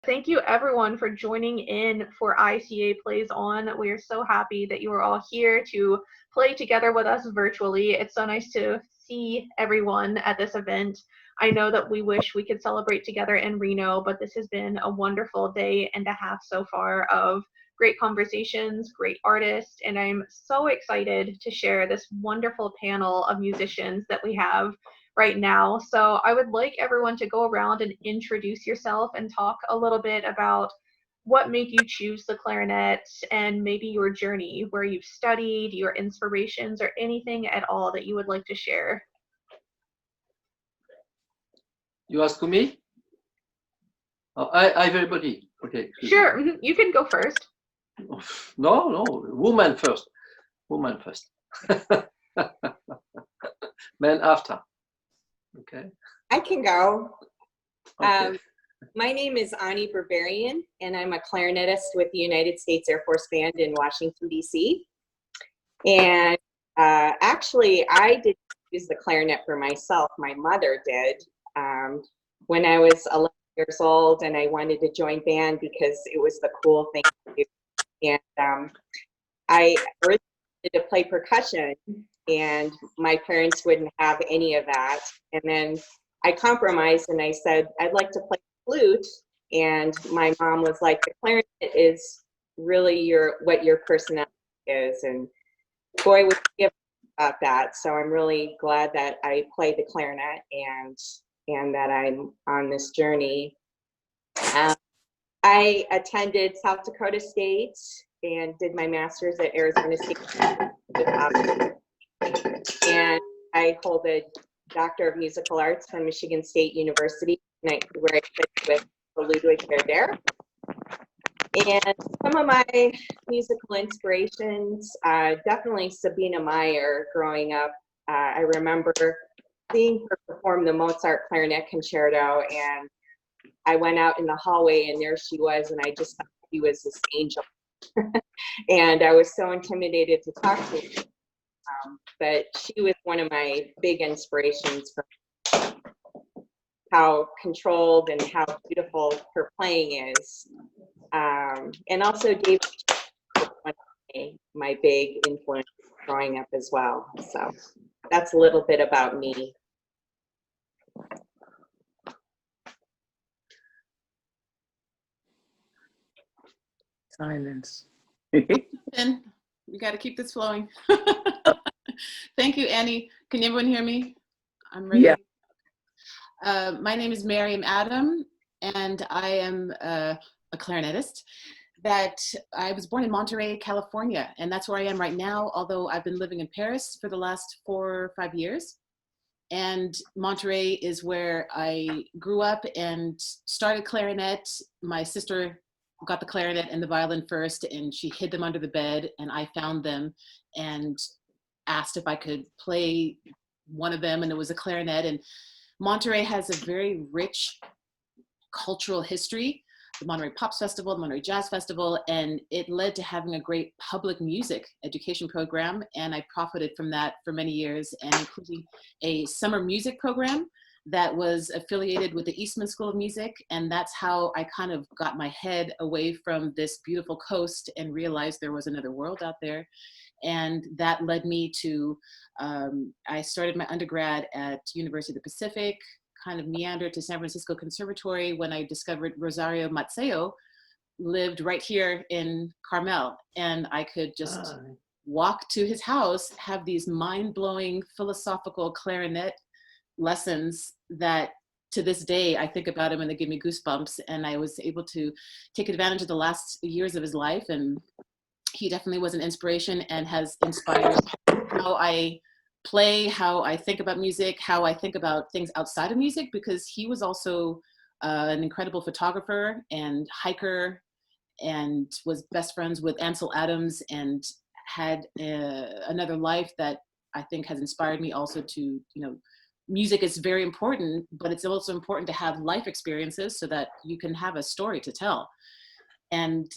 Thank you everyone for joining in for ICA Plays On. We are so happy that you are all here to play together with us virtually. It's so nice to see everyone at this event. I know that we wish we could celebrate together in Reno, but this has been a wonderful day and a half so far of great conversations, great artists, and I'm so excited to share this wonderful panel of musicians that we have right now. So I would like everyone to go around and introduce yourself and talk a little bit about what made you choose the clarinet and maybe your journey, where you've studied, your inspirations, or anything at all that you would like to share. You ask me? Oh, I everybody. Okay. Sure, you can go first. No, woman first. Woman first. Man after. Okay. I can go. Okay. My name is Berberian, and I'm a clarinetist with the United States Air Force Band in Washington, D.C. And actually, I didn't use the clarinet for myself. My mother did. When I was 11 years old, and I wanted to join band because it was the cool thing to do. And I originally wanted to play percussion, and my parents wouldn't have any of that. And then I compromised and I said, I'd like to play flute. And my mom was like, the clarinet is really what your personality is. And boy, would she give about that. So I'm really glad that I played the clarinet and that I'm on this journey. I attended South Dakota State and did my master's at Arizona State. And I hold a Doctor of Musical Arts from Michigan State University, where I studied with Ludwig Berberian. And some of my musical inspirations, definitely Sabina Meyer growing up. I remember seeing her perform the Mozart Clarinet Concerto, and I went out in the hallway and there she was, and I just thought she was this angel. And I was so intimidated to talk to her. But she was one of my big inspirations for how controlled and how beautiful her playing is. And also David was one of my big influence growing up as well. So that's a little bit about me. Silence. And we got to keep this flowing. Thank you, Annie. Can everyone hear me? I'm ready. Yeah. My name is Mariam Adam, and I am a clarinetist. That I was born in Monterey, California, and that's where I am right now, although I've been living in Paris for the last 4 or 5 years. And Monterey is where I grew up and started clarinet. My sister got the clarinet and the violin first, and she hid them under the bed, and I found them and asked if I could play one of them, and it was a clarinet. And Monterey has a very rich cultural history, the Monterey Pops Festival, the Monterey Jazz Festival, and it led to having a great public music education program, and I profited from that for many years, and including a summer music program that was affiliated with the Eastman School of Music, and that's how I kind of got my head away from this beautiful coast and realized there was another world out there. And that led me to, I started my undergrad at University of the Pacific, kind of meandered to San Francisco Conservatory when I discovered Rosario Mazzeo lived right here in Carmel. And I could just walk to his house, have these mind-blowing philosophical clarinet lessons that to this day, I think about him and they give me goosebumps. And I was able to take advantage of the last years of his life. And he definitely was an inspiration and has inspired how I play, how I think about music, how I think about things outside of music, because he was also an incredible photographer and hiker and was best friends with Ansel Adams and had another life that I think has inspired me also to, you know, music is very important, but it's also important to have life experiences so that you can have a story to tell. And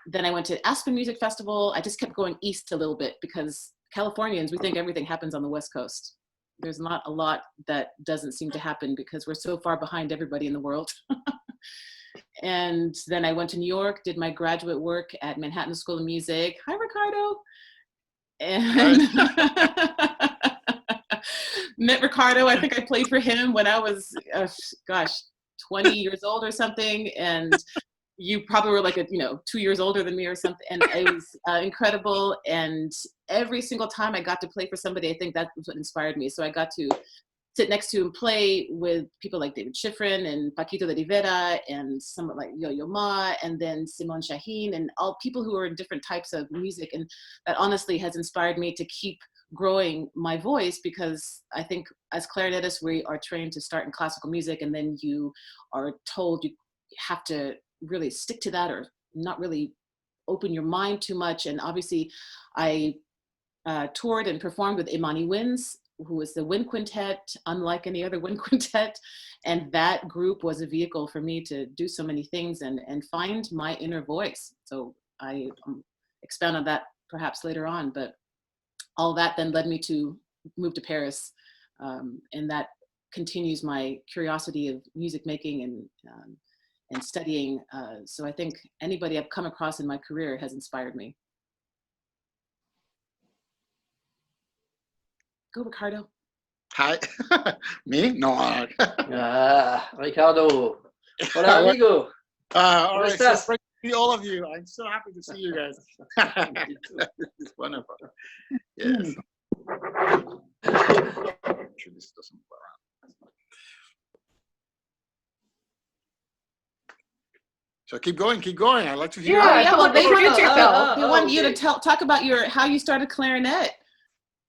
then I went to Aspen Music Festival. I just kept going east a little bit because Californians, we think everything happens on the West Coast. There's not a lot that doesn't seem to happen because we're so far behind everybody in the world. And then I went to New York, did my graduate work at Manhattan School of Music. Hi, Ricardo. And met Ricardo. I think I played for him when I was, 20 years old or something. And you probably were like 2 years older than me or something. And it was incredible. And every single time I got to play for somebody, I think that was what inspired me. So I got to sit next to and play with people like David Schifrin and Paquito de Rivera and someone like Yo-Yo Ma and then Simone Shaheen and all people who are in different types of music. And that honestly has inspired me to keep growing my voice, because I think as clarinetists, we are trained to start in classical music, and then you are told you have to really stick to that or not really open your mind too much. And obviously I toured and performed with Imani Winds, who was the wind quintet, unlike any other wind quintet. And that group was a vehicle for me to do so many things and find my inner voice. So I expound on that perhaps later on, but all that then led me to move to Paris. And that continues my curiosity of music making and studying. So I think anybody I've come across in my career has inspired me. Go, Ricardo. Hi. Me? No. Ricardo. Hola, amigo. All right. So estás? great to see all of you. I'm so happy to see you guys. It's wonderful. Yes. Sure this doesn't go around. So keep going. I'd like to hear. Yeah, Well, they introduce yourself. want you to talk about how you started clarinet.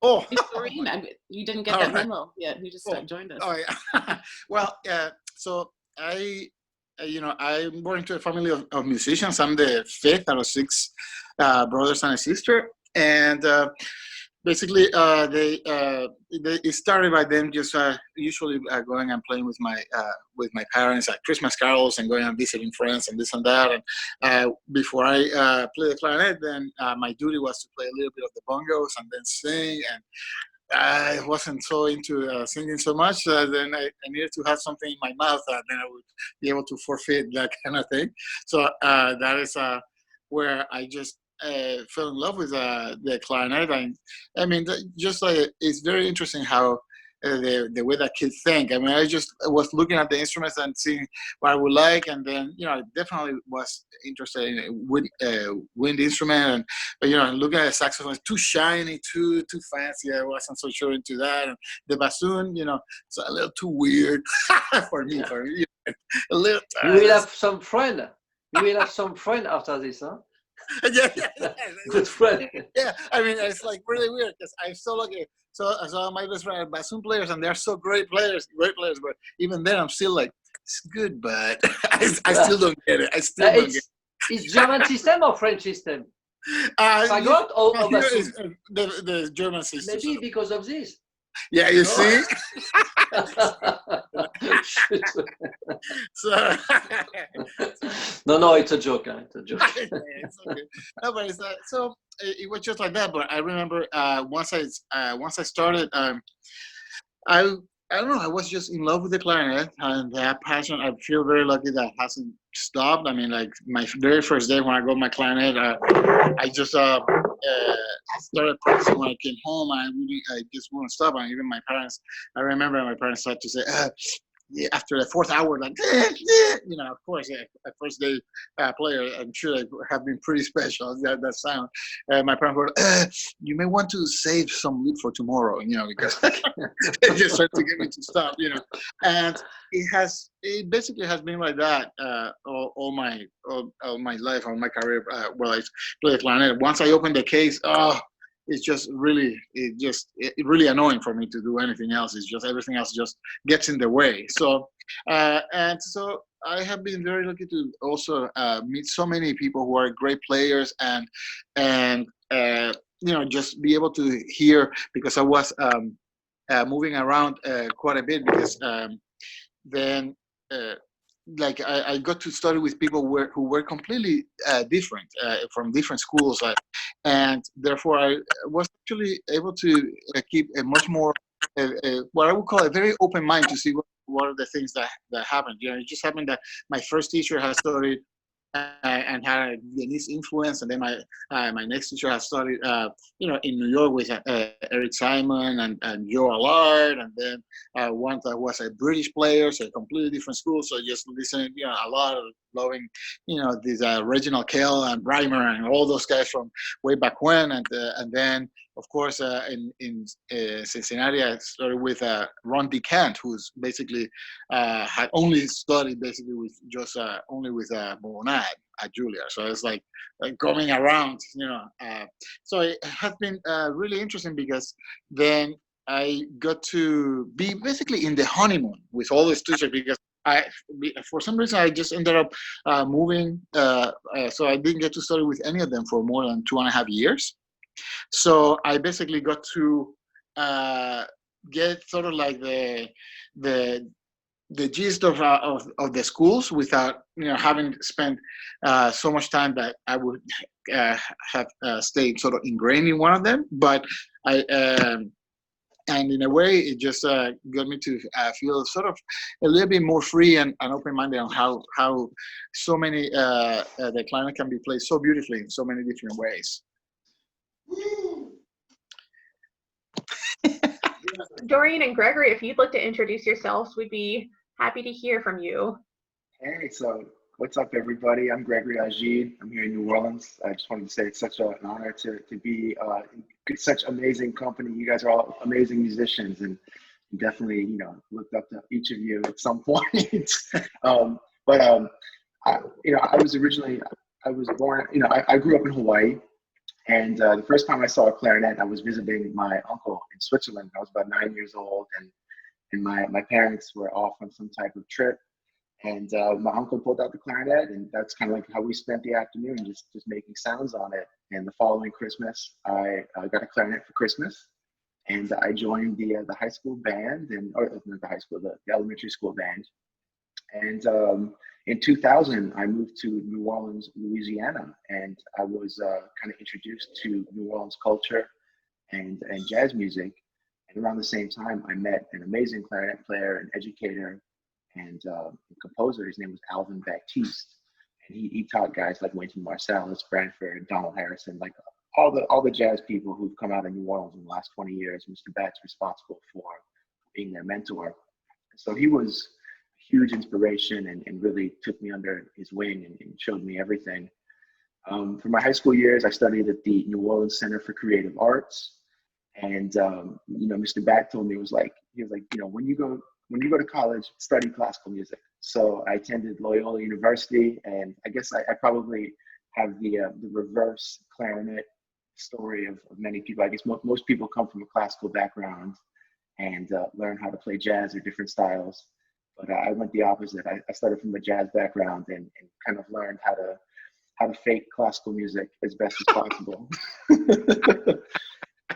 Oh, Doreen, you didn't get All that right. memo yet. You just joined us. oh yeah. Well, so I'm born into a family of musicians. I'm the fifth out of six brothers and a sister, and basically it started by them just usually going and playing with my parents at Christmas carols and going and visiting friends and this and that. And before I played the clarinet, then my duty was to play a little bit of the bongos and then sing. And I wasn't so into singing so much. Then I needed to have something in my mouth, and then I would be able to forfeit that kind of thing. So that is where I just fell in love with the clarinet. I mean, just like it's very interesting how the way that kids think. I mean, I just was looking at the instruments and seeing what I would like, and then I definitely was interested in a wind instrument. But looking at the saxophone, it's too shiny, too fancy. I wasn't so sure into that. And the bassoon, it's a little too weird for me. For me, a little. You will have some friend. You will have some friend after this, huh? Yeah. Good friend. Yeah, I mean, it's like really weird because I'm so lucky. So my best friend are bassoon players, and they're so great players. But even then, I'm still like, it's good, but I still don't get it. I still don't get it. It's German system or French system? Fagot or bassoon? The German system. Maybe because of this. Yeah, you see. So, no, it's a joke. It's a joke. It's okay. No, but it's so it was just like that. But I remember once I started, I don't know. I was just in love with the clarinet, and that passion. I feel very lucky that hasn't stopped. I mean, like my very first day when I got my clarinet, I just started practicing when I came home. I just wouldn't stop. And even my parents, I remember my parents started to say, yeah, after the fourth hour, like, of course, a first day player, I'm sure they have been pretty special, that sound. My parents were, you may want to save some loot for tomorrow, because they just started to get me to stop, And it basically has been like that all my life, all my career, while I play the clarinet. Once I open the case, it's just really, really annoying for me to do anything else. It's just everything else just gets in the way. So, and so I have been very lucky to also meet so many people who are great players and just be able to hear, because I was moving around quite a bit, because then like I got to study with people who were completely different from different schools, and therefore I was actually able to keep a much more what I would call a very open mind to see what what are the things that happened. You know, it just happened that my first teacher has studied and had a Viennese influence, and then my next teacher has studied, you know, in New York with Eric Simon and Joe Allard, and then one that was a British player, so a completely different school. So just listening, you know, a lot of loving, you know, these Reginald Kell and Breimer and all those guys from way back when, and then of course in Cincinnati I started with Ron DeCant, who's basically had only studied basically with just only with Bonad at Juilliard. So it's like coming around, you know. So it has been really interesting because then I got to be basically in the honeymoon with all the teachers because for some reason I just ended up moving. So I didn't get to study with any of them for more than 2.5 years. So I basically got to get sort of like the gist of the schools without, you know, having spent so much time that I would have stayed sort of ingrained in one of them. But and in a way, it just got me to feel sort of a little bit more free and open-minded on how so many the clarinet can be played so beautifully in so many different ways. Doreen and Gregory, if you'd like to introduce yourselves, we'd be happy to hear from you. Hey, so what's up, everybody? I'm Gregory Agid. I'm here in New Orleans. I just wanted to say it's such an honor to be in such amazing company. You guys are all amazing musicians, and definitely, you know, looked up to each of you at some point. You know, I was born, you know, I grew up in Hawaii. And the first time I saw a clarinet, I was visiting my uncle in Switzerland. I was about 9 years old, and my parents were off on some type of trip. And my uncle pulled out the clarinet, and that's kind of like how we spent the afternoon, just making sounds on it. And the following Christmas, I got a clarinet for Christmas, and I joined the high school band, or not the high school, the elementary school band. And in 2000, I moved to New Orleans, Louisiana, and I was kind of introduced to New Orleans culture and jazz music. And around the same time, I met an amazing clarinet player and educator and composer. His name was Alvin Baptiste, and he taught guys like Wynton Marsalis, Branford, Donald Harrison, like all the jazz people who've come out of New Orleans in the last 20 years. Mr. Bat's responsible for being their mentor. So he was huge inspiration and really took me under his wing and showed me everything. For my high school years, I studied at the New Orleans Center for Creative Arts. And, you know, Mr. Back told me, he was like, you know, when you go to college, study classical music. So I attended Loyola University, and I guess I probably have the reverse clarinet story of many people. I guess most people come from a classical background and learn how to play jazz or different styles. But I went the opposite. I started from a jazz background and kind of learned how to fake classical music as best as possible.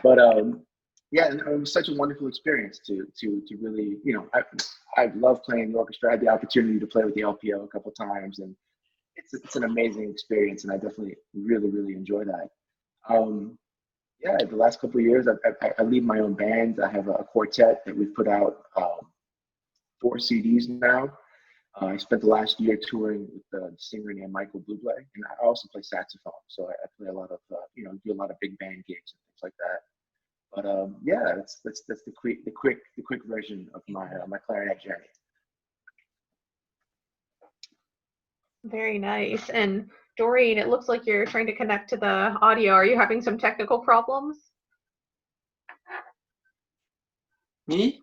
But yeah, and it was such a wonderful experience to really, you know, I love playing the orchestra. I had the opportunity to play with the LPO a couple times, and it's an amazing experience, and I definitely really enjoy that. Yeah, the last couple of years, I lead my own band. I have a quartet that we've put out 4 CDs now. I spent the last year touring with a singer named Michael Bublé, and I also play saxophone. So I play a lot of, you know, do a lot of big band gigs and things like that. But yeah, that's the quick version of my clarinet journey. Very nice. And Doreen, it looks like you're trying to connect to the audio. Are you having some technical problems? Me?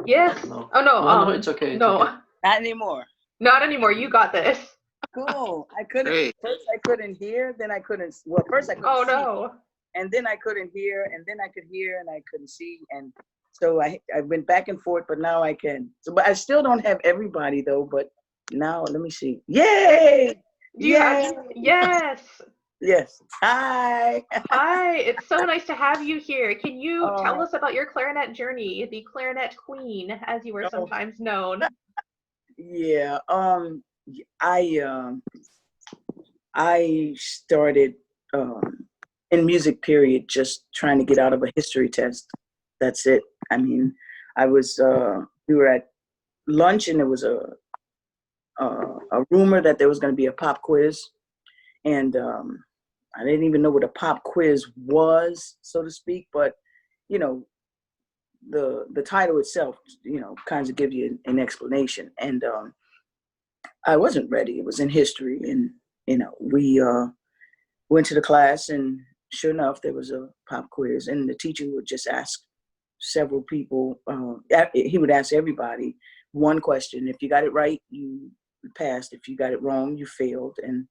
Yes. No. Oh no. No, it's okay. It's no, okay. Not anymore. not anymore. You got this. Cool. I couldn't. Hey. First, I couldn't hear. Then I couldn't. Well, first I couldn't Oh see, no. and then I couldn't hear, and then I could hear, and I couldn't see, and so I went back and forth. But now I can. So, but I still don't have everybody though. But now let me see. Yay! Do you have? Yes. Yes. Hi. Hi. It's so nice to have you here. Can you tell Oh. us about your clarinet journey, the clarinet queen, as you were sometimes known? Yeah. I started in music period just trying to get out of a history test. That's it. I mean, I was we were at lunch, and there was a rumor that there was going to be a pop quiz, and I didn't even know what a pop quiz was, so to speak, but you know, the title itself, you know, kind of gives you an explanation, and I wasn't ready. It was in history, and you know, we went to the class, and sure enough, there was a pop quiz, and the teacher would just ask several people. He would ask everybody one question. If you got it right, you passed. If you got it wrong, you failed. And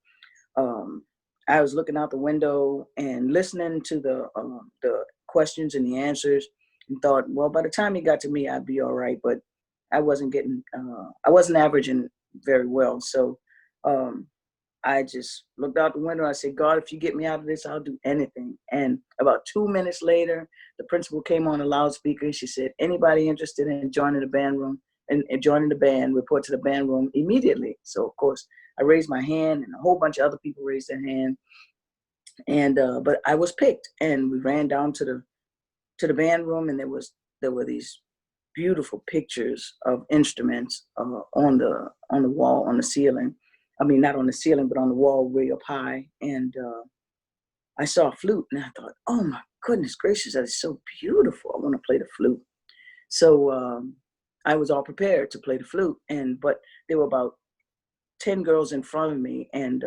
I was looking out the window and listening to the questions and the answers, and thought, well, by the time he got to me, I'd be all right. But I wasn't averaging very well. So I just looked out the window. I said, God, if you get me out of this, I'll do anything. And about 2 minutes later, the principal came on a loudspeaker. She said, anybody interested in joining the band room and joining the band, report to the band room immediately. So, of course, I raised my hand, and a whole bunch of other people raised their hand. And but I was picked, and we ran down to the band room, and there were these beautiful pictures of instruments on the wall, on the ceiling. I mean, not on the ceiling, but on the wall way up high. And I saw a flute, and I thought, oh my goodness gracious, that is so beautiful. I want to play the flute. So I was all prepared to play the flute, but there were about 10 girls in front of me, and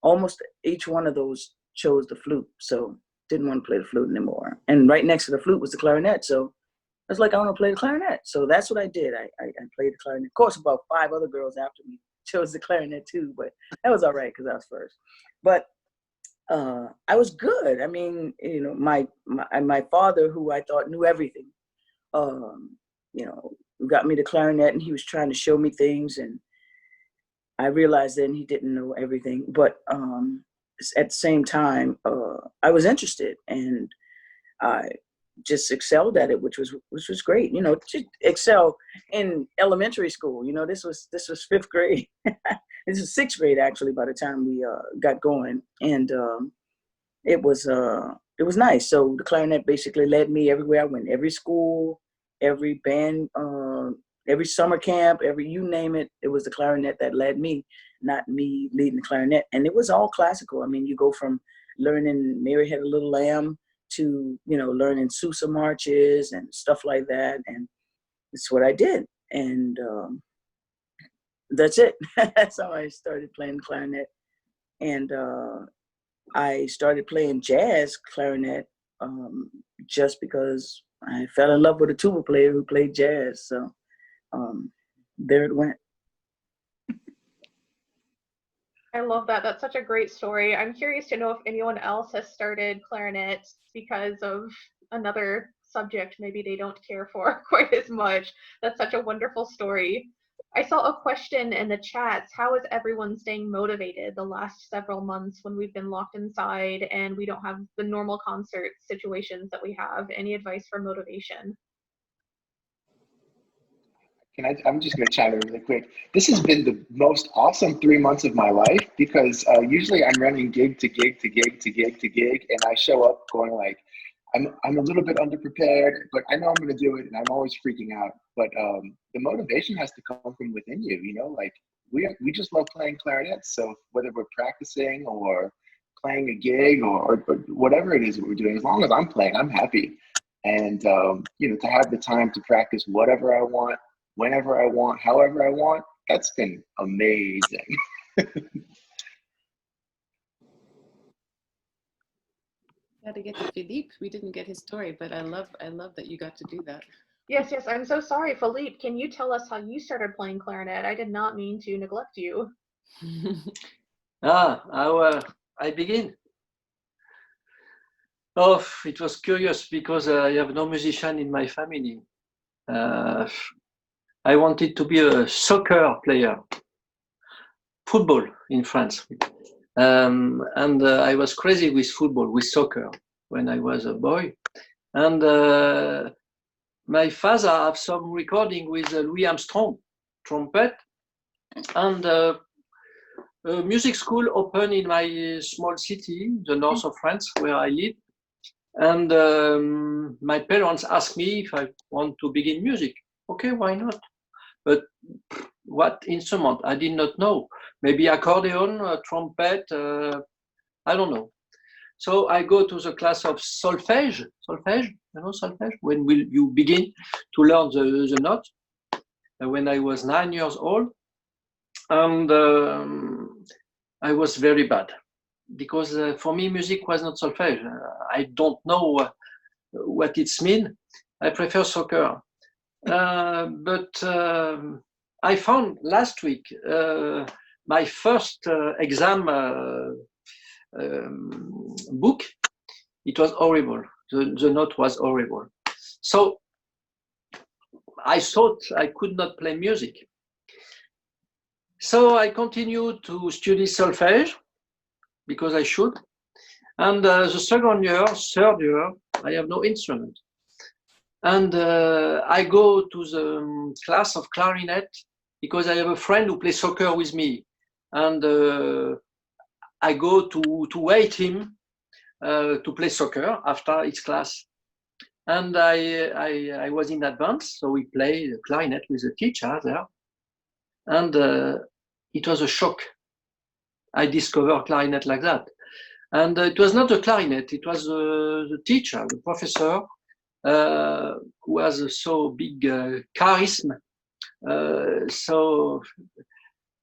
almost each one of those chose the flute. So didn't want to play the flute anymore. And right next to the flute was the clarinet. So I was like, I want to play the clarinet. So that's what I did. I played the clarinet. Of course, about 5 other girls after me chose the clarinet too, but that was all right because I was first. But I was good. I mean, you know, my father, who I thought knew everything, you know, got me the clarinet, and he was trying to show me things, and I realized then he didn't know everything. But at the same time, I was interested, and I just excelled at it, which was great. You know, to excel in elementary school. You know, this was 5th grade. This was 6th grade actually by the time we got going, and it was nice. So the clarinet basically led me everywhere I went, every school, every band, every summer camp, you name it. It was the clarinet that led me, not me leading the clarinet. And it was all classical. I mean, you go from learning Mary Had a Little Lamb to, you know, learning Sousa marches and stuff like that. And it's what I did. And that's it. That's how I started playing the clarinet. And I started playing jazz clarinet just because I fell in love with a tuba player who played jazz. So there it went. I love that. That's such a great story. I'm curious to know if anyone else has started clarinet because of another subject maybe they don't care for quite as much. That's such a wonderful story. I saw a question in the chats. How is everyone staying motivated the last several months when we've been locked inside and we don't have the normal concert situations that we have? Any advice for motivation? I'm just going to chime in really quick. This has been the most awesome 3 months of my life because usually I'm running gig to gig to gig to gig to gig, and I show up going like, I'm a little bit underprepared, but I know I'm going to do it, and I'm always freaking out. But the motivation has to come from within you, you know, like we just love playing clarinet. So whether we're practicing or playing a gig or whatever it is that we're doing, as long as I'm playing, I'm happy. And, you know, to have the time to practice whatever I want, whenever I want, however I want, that's been amazing. Got to get to Philippe. We didn't get his story, but I love that you got to do that. Yes, I'm so sorry. Philippe, can you tell us how you started playing clarinet? I did not mean to neglect you. How I begin? Oh, it was curious because I have no musician in my family. I wanted to be a soccer player, football in France. And I was crazy with football, with soccer when I was a boy. And my father have some recording with Louis Armstrong, trumpet. And a music school opened in my small city, the north of France, where I live. And my parents asked me if I want to begin music. Okay, why not? but what instrument? I did not know. Maybe accordion, trumpet, I don't know. So I go to the class of solfège, solfège, when will you begin to learn the note, when I was 9 years old. And I was very bad, because for me, music was not solfège. I don't know what it's mean. I prefer soccer. But I found last week my first exam book. It was horrible. The note was horrible. So I thought I could not play music. So I continued to study solfège, because I should. And the third year, I have no instrument. And I go to the class of clarinet, because I have a friend who plays soccer with me. And I go to wait him to play soccer after each class. And I was in advance, so we played clarinet with a teacher there. And it was a shock. I discovered clarinet like that. And it was not a clarinet, it was the teacher, the professor, who has so big charisma, so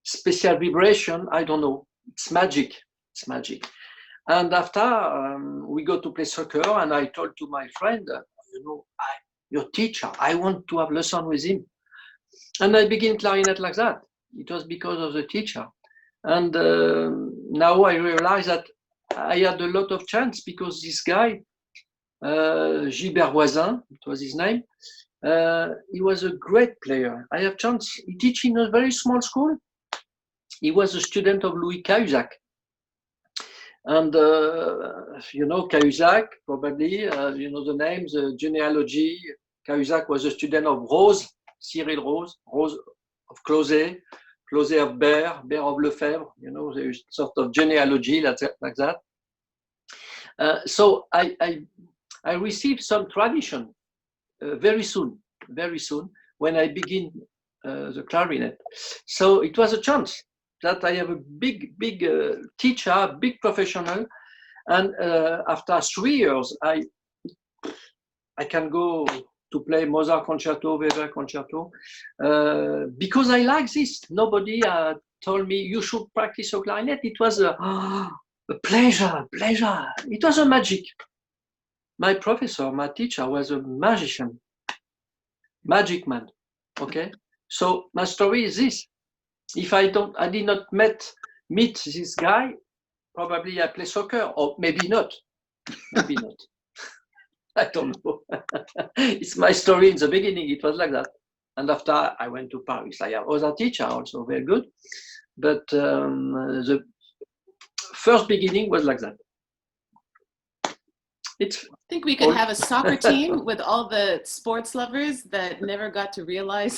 special vibration, I don't know, it's magic, it's magic. And after we go to play soccer, and I told to my friend, your teacher, I want to have lesson with him. And I begin clarinet like that. It was because of the teacher. And now I realize that I had a lot of chance, because this guy, Gilbert Voisin, it was his name, he was a great player. I have chance. He teach in a very small school. He was a student of Louis Cahuzac. And Cahuzac, probably, the names, the genealogy. Cahuzac was a student of Rose, Cyril Rose, Rose of Closet, Closet of Bear of Lefebvre, there's sort of genealogy like that. So I received some tradition very soon, when I begin the clarinet. So it was a chance that I have a big teacher, big professional. And after 3 years, I can go to play Mozart concerto, Weber concerto, because I like this. Nobody told me you should practice a clarinet. It was a pleasure. It was a magic. My professor, my teacher was a magician, magic man. Okay, so my story is this: if I did not meet this guy, probably I play soccer, or maybe not. I don't know. It's my story. In the beginning, it was like that. And after I went to Paris, I have other teacher also very good. But the first beginning was like that. I think we could have a soccer team with all the sports lovers that never got to realize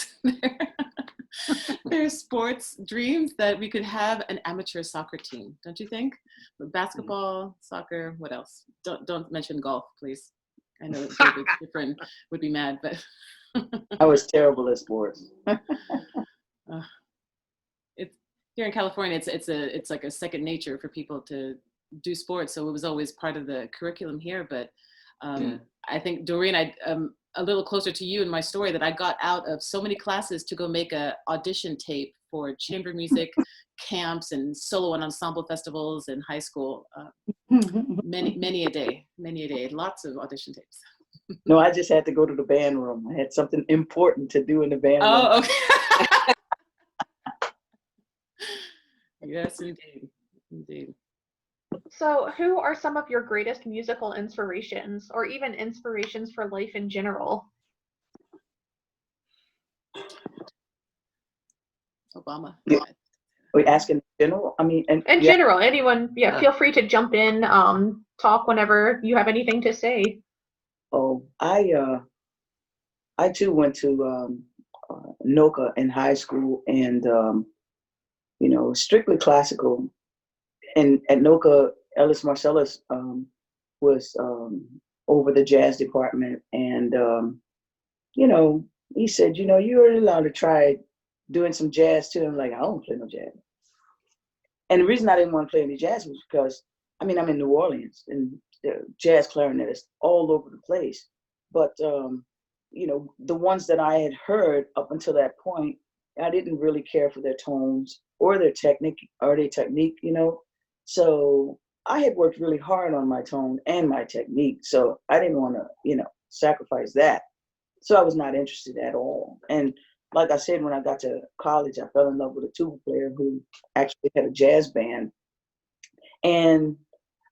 their sports dreams, that we could have an amateur soccer team, don't you think? Basketball, soccer, what else? Don't mention golf, please. I know David different would be mad, but I was terrible at sports. It's here in California. It's like a second nature for people to do sports, so it was always part of the curriculum here. But I think, Doreen, I'm a little closer to you in my story, that I got out of so many classes to go make a audition tape for chamber music camps and solo and ensemble festivals in high school. Many a day, lots of audition tapes. No, I just had to go to the band room. I had something important to do in the band room. Oh, okay. Yes, indeed. So, who are some of your greatest musical inspirations, or even inspirations for life in general? Obama. Yeah. Are we asking in general? I mean, in general, anyone, feel free to jump in, talk whenever you have anything to say. Oh, I too went to NOCA in high school, and strictly classical. And at NOCA, Ellis Marcellus was over the jazz department, and he said, you're allowed to try doing some jazz too. I'm like, I don't play no jazz. And the reason I didn't want to play any jazz was because, I mean, I'm in New Orleans and there are jazz clarinetists all over the place. But, you know, the ones that I had heard up until that point, I didn't really care for their tones or their technique, you know. So I had worked really hard on my tone and my technique. So I didn't want to, you know, sacrifice that. So I was not interested at all. And like I said, when I got to college, I fell in love with a tuba player who actually had a jazz band. And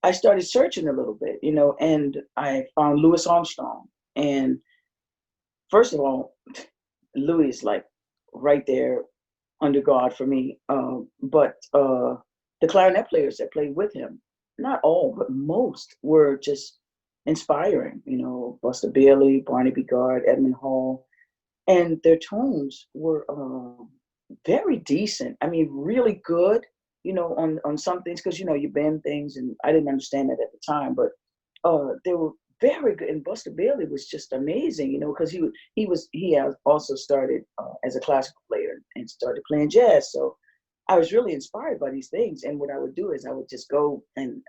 I started searching a little bit, you know, and I found Louis Armstrong. And first of all, Louis is like right there under God for me. But the clarinet players that played with him, not all, but most were just inspiring, you know, Buster Bailey, Barney Bigard, Edmund Hall. And their tones were very decent. I mean, really good, you know, on some things, because, you know, you bend things, and I didn't understand that at the time, but they were very good. And Buster Bailey was just amazing, you know, because he has also started as a classical player and started playing jazz. So I was really inspired by these things. And what I would do is I would just go and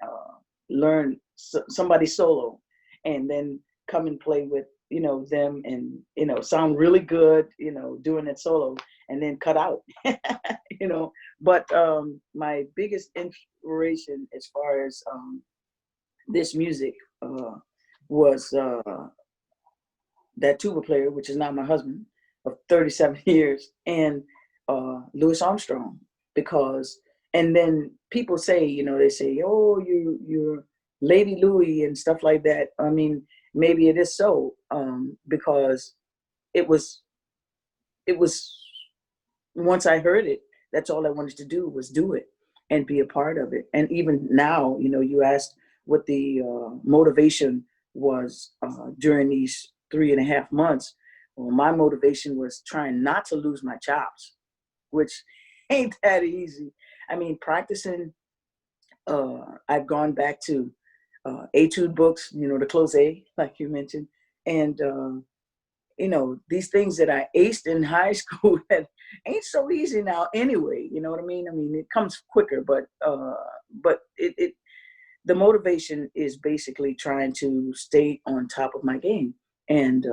learn somebody's solo, and then come and play with, you know, them, and, you know, sound really good, you know, doing it solo, and then cut out, you know. But my biggest inspiration as far as this music was that tuba player, which is now my husband of 37 years, and Louis Armstrong, because, and then people say, you know, they say, oh, you're Lady Louis and stuff like that. I mean, maybe it is so, because it was, once I heard it, that's all I wanted to do was do it and be a part of it. And even now, you know, you asked what the motivation was during these 3.5 months. Well, my motivation was trying not to lose my chops, which ain't that easy. I mean, practicing, I've gone back to etude books, you know, the close-A, like you mentioned, and you know, these things that I aced in high school that ain't so easy now anyway, you know what I mean? I mean, it comes quicker, but the motivation is basically trying to stay on top of my game. And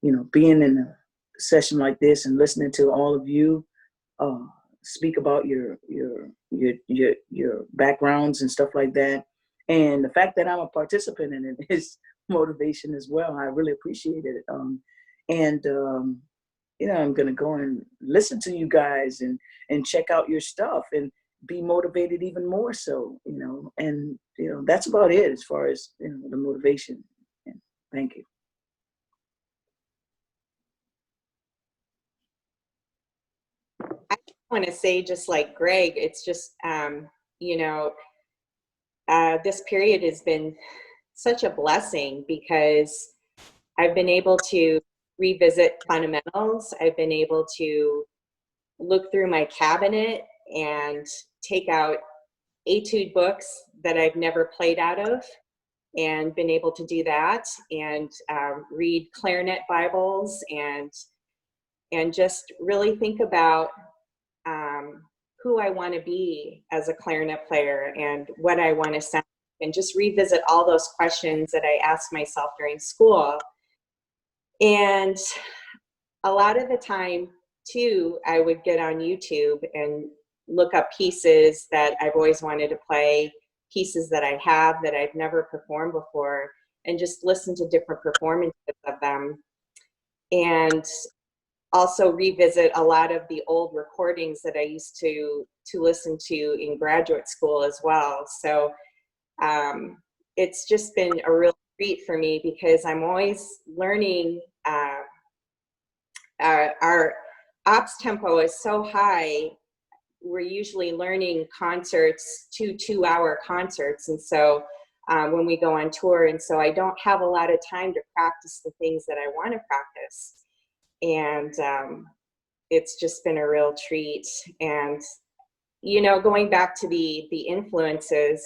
you know, being in a session like this and listening to all of you speak about your backgrounds and stuff like that, and the fact that I'm a participant in it is motivation as well. I really appreciate it. You know, I'm gonna go and listen to you guys and check out your stuff and be motivated even more so, you know. And, you know, that's about it as far as, you know, the motivation. And thank you. I want to say, just like Greg, it's just, you know, this period has been such a blessing because I've been able to revisit fundamentals. I've been able to look through my cabinet and take out etude books that I've never played out of, and been able to do that, and read clarinet Bibles, and just really think about who I want to be as a clarinet player and what I want to sound, and just revisit all those questions that I asked myself during school. And a lot of the time too, I would get on YouTube and look up pieces that I've always wanted to play, pieces that I have that I've never performed before, and just listen to different performances of them. And also revisit a lot of the old recordings that I used to listen to in graduate school as well. So it's just been a real treat for me because I'm always learning. Our ops tempo is so high. We're usually learning concerts, 2-hour concerts. And so when we go on tour, and so I don't have a lot of time to practice the things that I want to practice. And it's just been a real treat. And, you know, going back to the influences,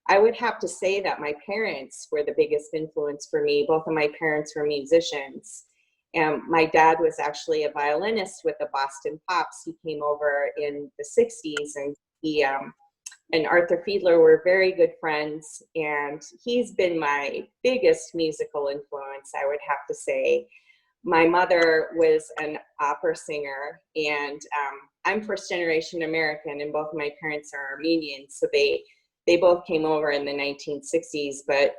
I would have to say that my parents were the biggest influence for me. Both of my parents were musicians. And my dad was actually a violinist with the Boston Pops. He came over in the 60s, and he and Arthur Fiedler were very good friends. And he's been my biggest musical influence, I would have to say. My mother was an opera singer, and I'm first generation American, and both my parents are Armenian. So they both came over in the 1960s, but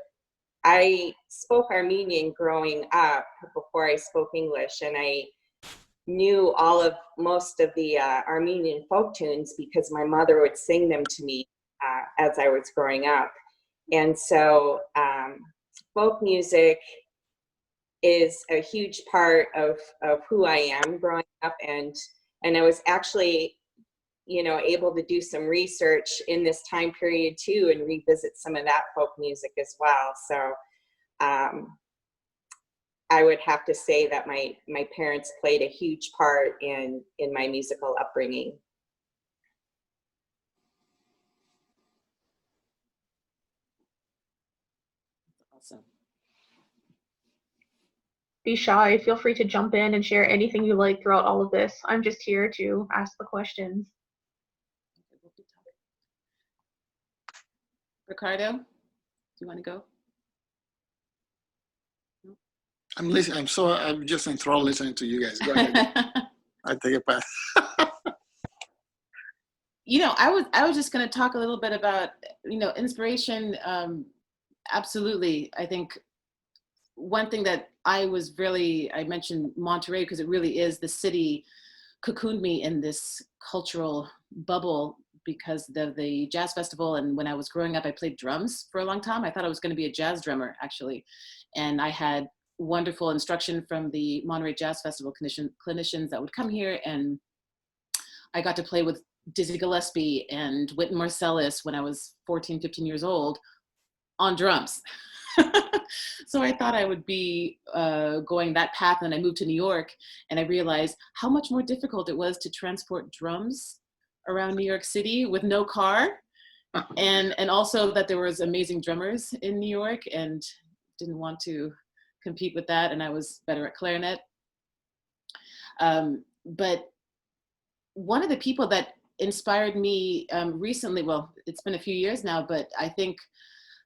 I spoke Armenian growing up before I spoke English, and I knew most of the Armenian folk tunes because my mother would sing them to me as I was growing up. And so folk music is a huge part of who I am growing up, and I was actually, able to do some research in this time period too, and revisit some of that folk music as well. So I would have to say that my parents played a huge part in my musical upbringing. Awesome. Be shy. Feel free to jump in and share anything you like throughout all of this. I'm just here to ask the questions. Ricardo, do you want to go? I'm listening. I'm just enthralled listening to you guys. Go ahead. I take it back. I was just going to talk a little bit about, inspiration. Absolutely. I think one thing that I mentioned Monterey because it really is, the city cocooned me in this cultural bubble because of the jazz festival. And when I was growing up, I played drums for a long time. I thought I was going to be a jazz drummer, actually. And I had wonderful instruction from the Monterey Jazz Festival clinicians that would come here. And I got to play with Dizzy Gillespie and Wynton Marsalis when I was 14, 15 years old on drums. So I thought I would be going that path, and I moved to New York, and I realized how much more difficult it was to transport drums around New York City with no car, and also that there was amazing drummers in New York, and didn't want to compete with that, and I was better at clarinet. But one of the people that inspired me recently, well, it's been a few years now, but I think,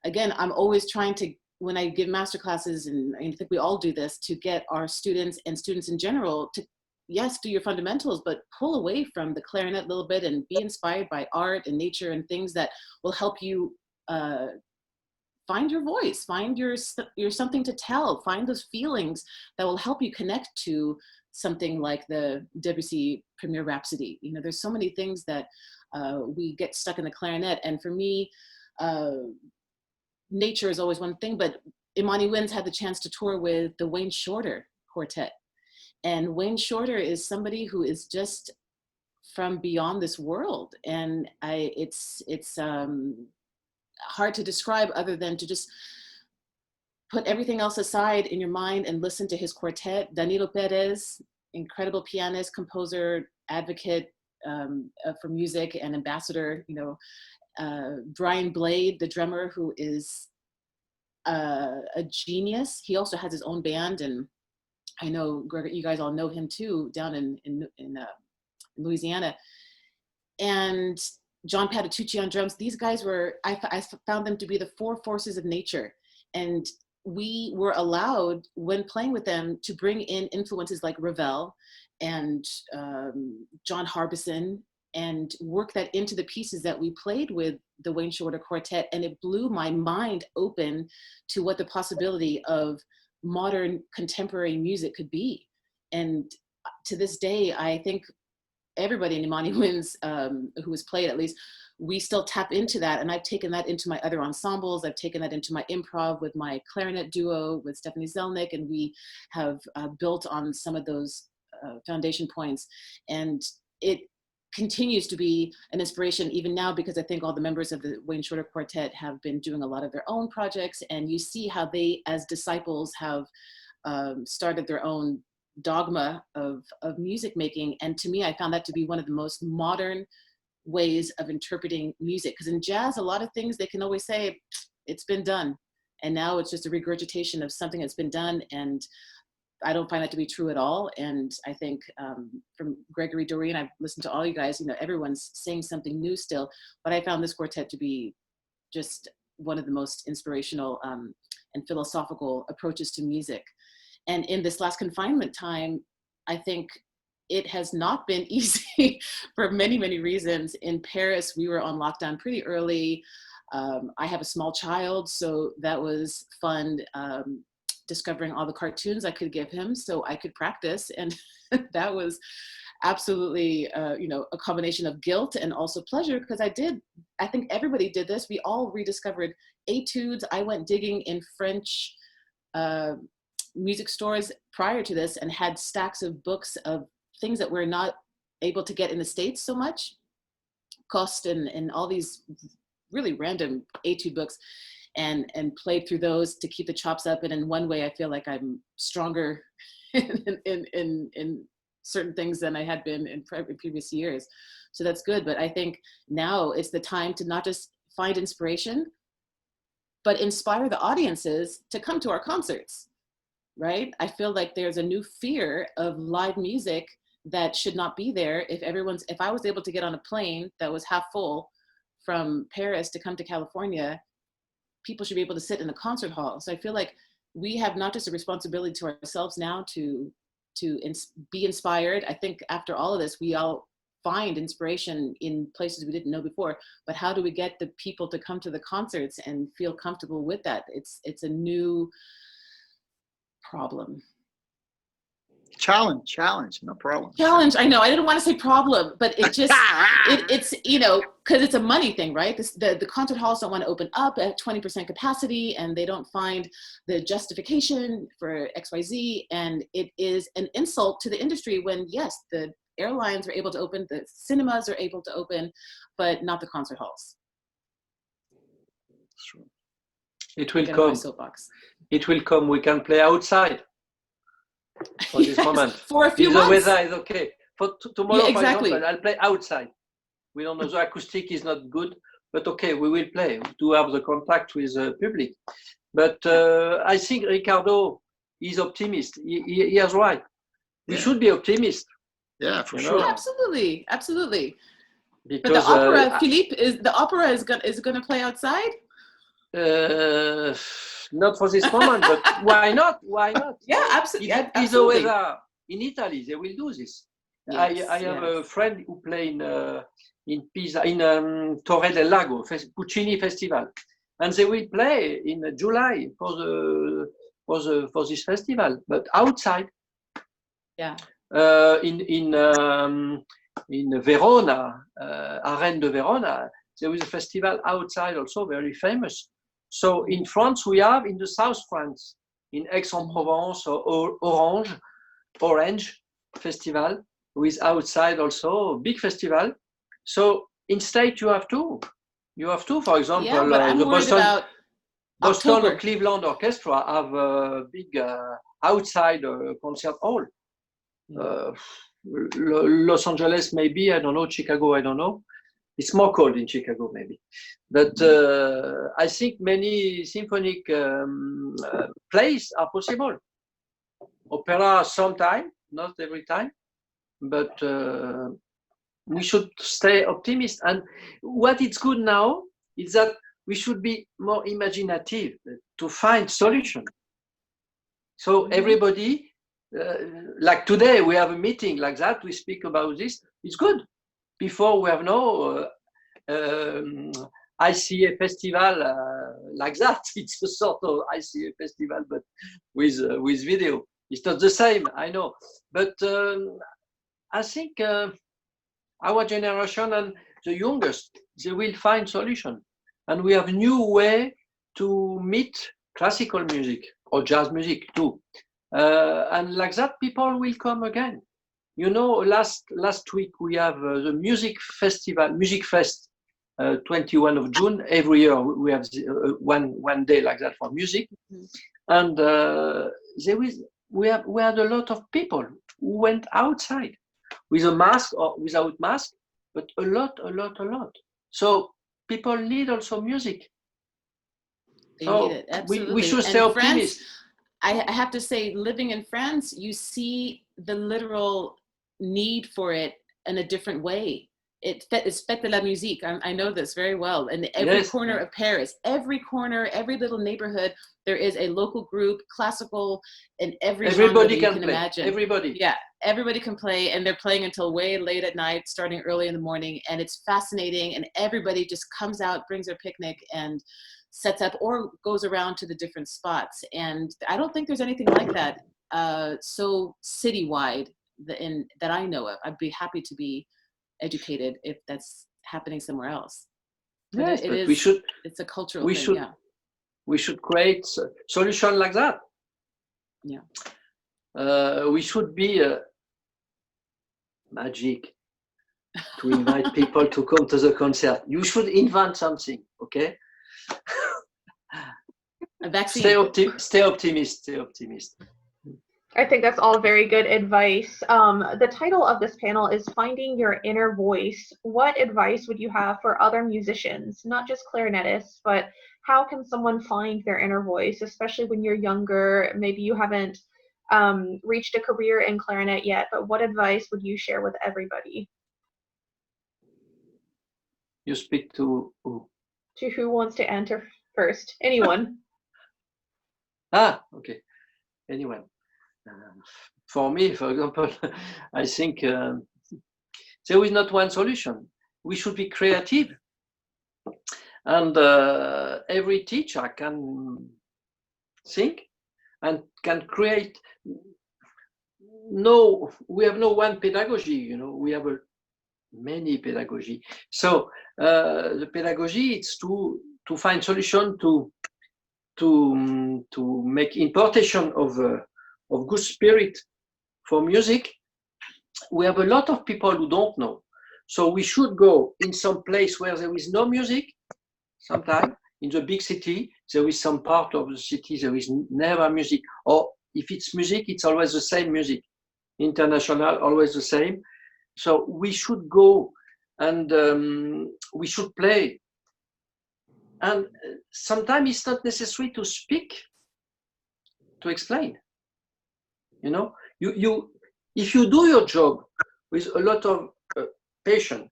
again, I'm always trying to, when I give master classes, and I think we all do this, to get our students and students in general to, yes, do your fundamentals, but pull away from the clarinet a little bit and be inspired by art and nature and things that will help you find your voice, find your something to tell, find those feelings that will help you connect to something like the Debussy Premier Rhapsody. There's so many things that we get stuck in the clarinet. And for me, nature is always one thing, but Imani Winds had the chance to tour with the Wayne Shorter Quartet. And Wayne Shorter is somebody who is just from beyond this world. And it's hard to describe other than to just put everything else aside in your mind and listen to his quartet. Danilo Perez, incredible pianist, composer, advocate for music, and ambassador, Brian Blade, the drummer, who is a genius. He also has his own band, and I know, Gregory, you guys all know him too, down in Louisiana. And John Patitucci on drums. These guys were, I found them to be the four forces of nature. And we were allowed, when playing with them, to bring in influences like Ravel and John Harbison, and work that into the pieces that we played with the Wayne Shorter Quartet. And it blew my mind open to what the possibility of modern contemporary music could be. And to this day, I think everybody in Imani Winds who has played, at least, we still tap into that. And I've taken that into my other ensembles. I've taken that into my improv with my clarinet duo with Stephanie Zelnick, and we have built on some of those foundation points. And it continues to be an inspiration even now, because I think all the members of the Wayne Shorter Quartet have been doing a lot of their own projects, and you see how they, as disciples, have started their own dogma of music making. And to me, I found that to be one of the most modern ways of interpreting music, because in jazz, a lot of things they can always say, it's been done. And now it's just a regurgitation of something that's been done. And I don't find that to be true at all. And I think from Gregory, Doreen, I've listened to all you guys, everyone's saying something new still, but I found this quartet to be just one of the most inspirational and philosophical approaches to music. And in this last confinement time, I think it has not been easy for many, many reasons. In Paris, we were on lockdown pretty early. I have a small child, so that was fun, discovering all the cartoons I could give him so I could practice. And that was absolutely, a combination of guilt and also pleasure, because I think everybody did this. We all rediscovered etudes. I went digging in French music stores prior to this and had stacks of books of things that we're not able to get in the States so much. Cost and all these really random etude books, and played through those to keep the chops up. And in one way, I feel like I'm stronger in certain things than I had been in previous years. So that's good. But I think now it's the time to not just find inspiration, but inspire the audiences to come to our concerts, right? I feel like there's a new fear of live music that should not be there. If I was able to get on a plane that was half full from Paris to come to California, people should be able to sit in a concert hall. So I feel like we have not just a responsibility to ourselves now to be inspired. I think after all of this, we all find inspiration in places we didn't know before, but how do we get the people to come to the concerts and feel comfortable with that? It's a new problem. Challenge, no problem. Challenge, I know, I didn't want to say problem, but it just, it's, because it's a money thing, right? The concert halls don't want to open up at 20% capacity, and they don't find the justification for XYZ, and it is an insult to the industry when, yes, the airlines are able to open, the cinemas are able to open, but not the concert halls. Sure. It will come. It will come. We can play outside. For this moment. For a few if months. The weather is okay. For tomorrow, yeah, exactly. For example, I'll play outside. We don't know, the acoustic is not good, but okay, we will play to have the contact with the public. But I think Ricardo is optimist. He is right. We should be optimist. Yeah, for sure. Absolutely, absolutely. Because, but the opera, Philippe, is gonna play outside? Not for this moment, but why not? Why not? Yeah, absolutely. If the weather in Italy, they will do this. Yes, I have a friend who play in Pisa, in Torre del Lago, Puccini Festival, and they will play in July for this festival, but outside. Yeah. In Verona, Arène de Verona, there is a festival outside also, very famous. So in France, we have in the South France, in Aix-en-Provence or Orange Festival, with outside also, big festival. So in state, you have two. For example, the Boston or Cleveland Orchestra have a big outside concert hall. Los Angeles, maybe, I don't know, Chicago, I don't know. It's more cold in Chicago, maybe. But I think many symphonic plays are possible. Opera sometime, not every time, but we should stay optimistic. And what is good now is that we should be more imaginative to find solutions. So everybody, like today, we have a meeting like that, we speak about this, it's good. Before we have no ICA festival like that. It's a sort of ICA festival, but with video. It's not the same, I know. But I think our generation and the youngest, they will find solution. And we have a new way to meet classical music or jazz music too. And like that, people will come again. You know, last week we have the music festival, Music Fest, 21 of June. Every year we have one day like that for music, and we had a lot of people who went outside with a mask or without mask, but a lot. So people need also music. They so need it, absolutely. we should stay optimistic. I have to say, living in France, you see the literal need for it in a different way. It's fête de la musique. I know this very well. In every corner of Paris, every corner, every little neighborhood, there is a local group, classical, in every genre that you can imagine. Everybody. Yeah, everybody can play, and they're playing until way late at night, starting early in the morning, and it's fascinating. And everybody just comes out, brings their picnic, and sets up or goes around to the different spots. And I don't think there's anything like that so citywide that I know of. I'd be happy to be educated if that's happening somewhere else. But yes, it but is, it's a cultural thing, yeah. We should create a solution like that. Yeah. We should be magic to invite people to come to the concert. You should invent something, okay? A vaccine. Stay optimist. I think that's all very good advice. The title of this panel is Finding Your Inner Voice. What advice would you have for other musicians, not just clarinetists, but how can someone find their inner voice, especially when you're younger? Maybe you haven't reached a career in clarinet yet, but what advice would you share with everybody? You speak to who? To who wants to enter first? Anyone. Okay. Anyone. For me, for example, I think there is not one solution. We should be creative. And every teacher can think and can create. No, we have no one pedagogy, we have many pedagogy. So the pedagogy is to find solution to make importation of good spirit for music. We have a lot of people who don't know. So we should go in some place where there is no music. Sometimes in the big city, there is some part of the city, there is never music. Or if it's music, it's always the same music. International, always the same. So we should go and we should play. And sometimes it's not necessary to speak, to explain. If you do your job with a lot of passion,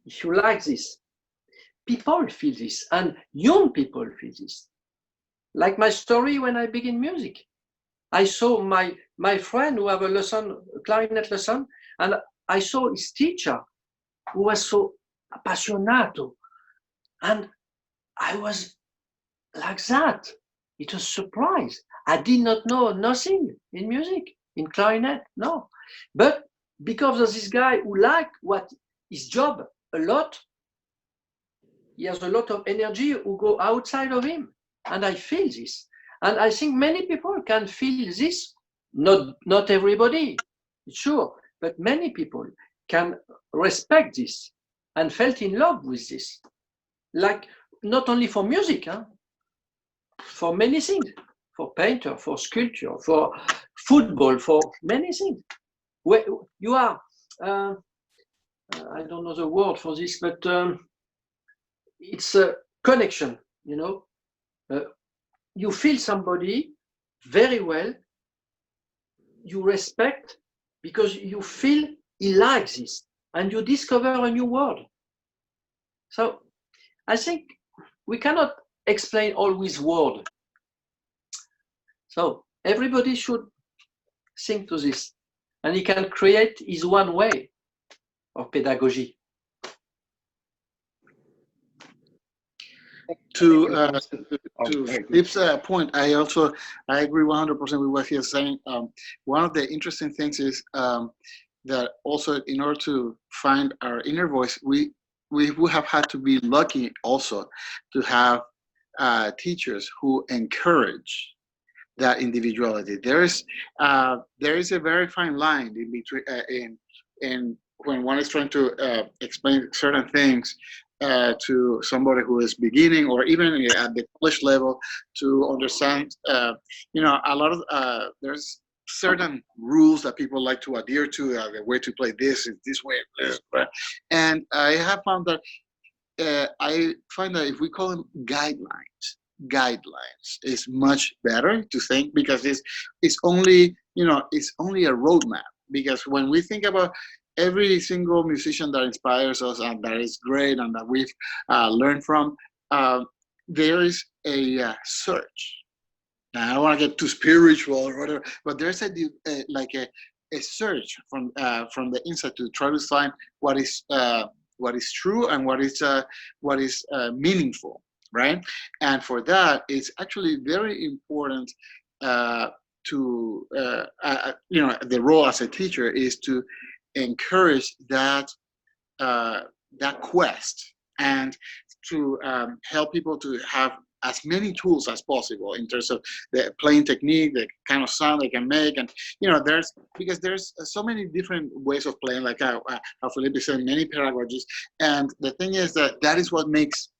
if you like this, people feel this, and young people feel this. Like my story when I begin music. I saw my friend who have a clarinet lesson, and I saw his teacher who was so appassionato. And I was like that. It was a surprise. I did not know nothing in music, in clarinet, no. But because of this guy who liked his job a lot, he has a lot of energy who go outside of him. And I feel this. And I think many people can feel this. Not everybody, sure, but many people can respect this and felt in love with this. Like, not only for music, for many things, for painter, for sculpture, for football, for many things. Where you are, I don't know the word for this, but it's a connection, you feel somebody very well, you respect because you feel he likes this, and you discover a new world. So I think we cannot explain all with words. So everybody should think to this, and he can create his one way of pedagogy. To Philippe's point, I agree 100% with what he is saying. One of the interesting things is that also, in order to find our inner voice, we would have had to be lucky also to have teachers who encourage that individuality. There is a very fine line in between in when one is trying to explain certain things to somebody who is beginning, or even at the college level, to understand, a lot of there's certain rules that people like to adhere to. The way to play this is this way, and I have found that I find that if we call them guidelines, guidelines. It's much better to think, because it's only, it's only a roadmap. Because when we think about every single musician that inspires us and that is great and that we've learned from, there is a search. Now, I don't want to get too spiritual or whatever, but there's a search from the inside to try to find what is true and what is meaningful, right? And for that, it's actually very important the role as a teacher is to encourage that quest, and to help people to have as many tools as possible in terms of the playing technique, the kind of sound they can make. And there's so many different ways of playing, like how Philippe said, many pedagogies. And the thing is that is what makes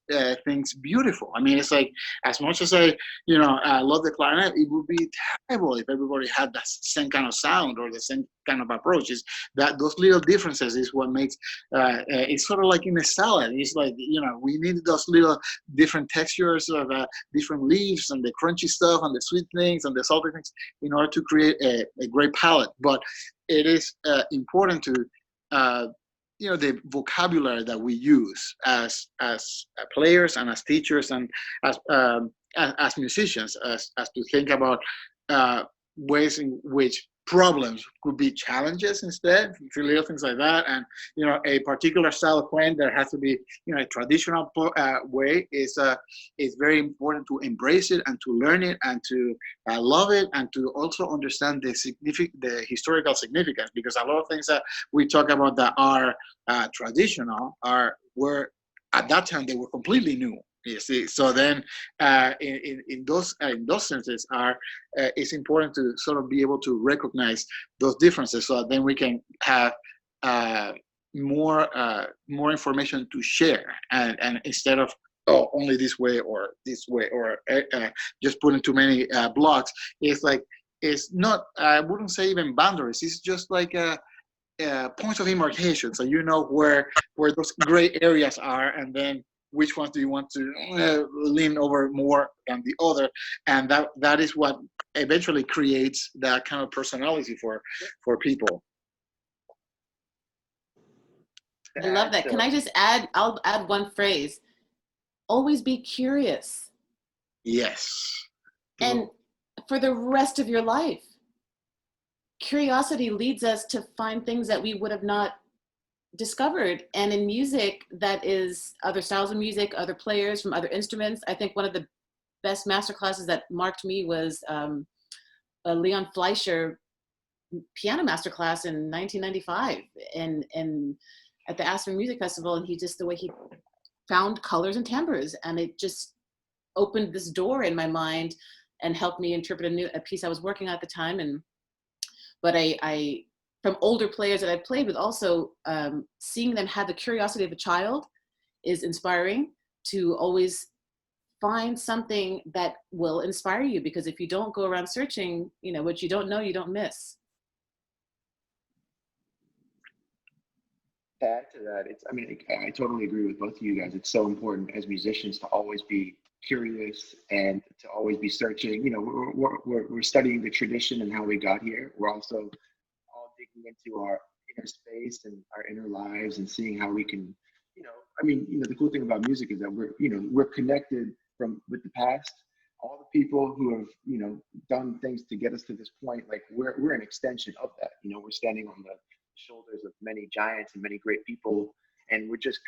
things beautiful. I mean, it's like, as much as I love the clarinet, it would be terrible if everybody had that same kind of sound or the same kind of approach. Is that those little differences is what makes it's sort of like in a salad. It's like, we need those little different textures of different leaves and the crunchy stuff and the sweet things and the salty things in order to create a great palette. But it is important to the vocabulary that we use as players and as teachers and as musicians, as to think about ways in which problems could be challenges instead, little things like that. And a particular style of playing, there has to be a traditional way. Is very important to embrace it and to learn it and to love it, and to also understand the historical significance, because a lot of things that we talk about that are traditional were at that time they were completely new. You see, so then in those senses, it's important to sort of be able to recognize those differences, so that then we can have more information to share, and instead of only this way or just putting too many blocks. It's not, I wouldn't say even boundaries. It's just like points of demarcation, so where those gray areas are, and then which ones do you want to lean over more than the other, and that is what eventually creates that kind of personality for people. I love that. Can I just add? I'll add one phrase. Always be curious. Yes. And for the rest of your life, curiosity leads us to find things that we would have not discovered. And in music, that is other styles of music, other players from other instruments. I think one of the best master classes that marked me was a Leon Fleischer piano master class in 1995 and at the Aspen Music Festival. And the way he found colors and timbres, and it just opened this door in my mind and helped me interpret a piece I was working on at the time. But I from older players that I played with, also seeing them have the curiosity of a child is inspiring, to always find something that will inspire you, because if you don't go around searching, what you don't know, you don't miss. To add to that, I totally agree with both of you guys. It's so important as musicians to always be curious and to always be searching. We're studying the tradition and how we got here. We're also digging into our inner space and our inner lives and seeing how we can, the cool thing about music is that we're connected with the past. All the people who have, done things to get us to this point, like we're an extension of that. We're standing on the shoulders of many giants and many great people, and we're just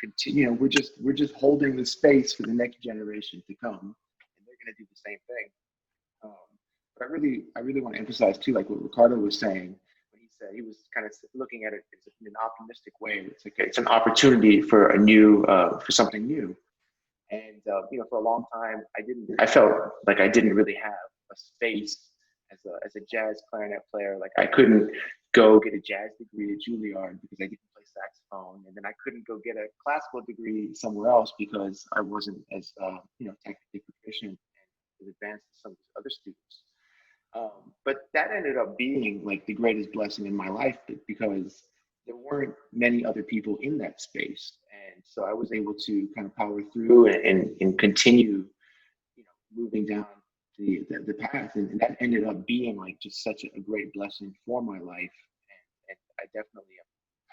we're just holding the space for the next generation to come, and they're going to do the same thing. But I really want to emphasize too, like what Ricardo was saying. He was kind of looking at it in an optimistic way. It's an opportunity for for something new. And for a long time, I felt like I didn't really have a space as a jazz clarinet player. Like I couldn't go get a jazz degree at Juilliard because I didn't play saxophone, and then I couldn't go get a classical degree somewhere else because I wasn't as technically proficient and as advanced as some of the other students. But that ended up being like the greatest blessing in my life, because there weren't many other people in that space. And so I was able to kind of power through and continue, moving down the path, and that ended up being like just such a great blessing for my life, and I definitely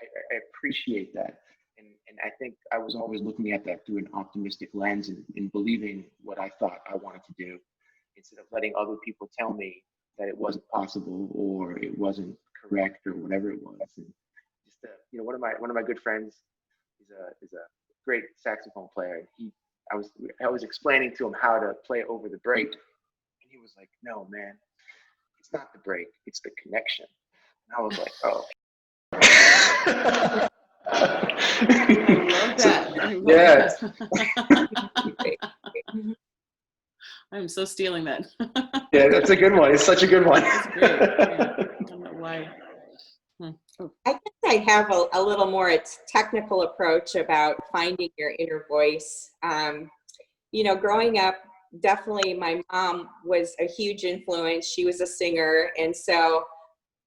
I appreciate that, and I think I was always looking at that through an optimistic lens and believing what I thought I wanted to do, instead of letting other people tell me that it wasn't possible or it wasn't correct or whatever it was. And just you know, one of my good friends is a great saxophone player. I was explaining to him how to play over the break, and he was like, "No, man, it's not the break, it's the connection." And I was like, "Oh." I love that. I love Yes. that. I'm so stealing that. Yeah, that's a good one. It's such a good one. That's great. Yeah. I don't know why. Oh. I guess I have a little more technical approach about finding your inner voice. You know, growing up, definitely my mom was a huge influence. She was a singer. And so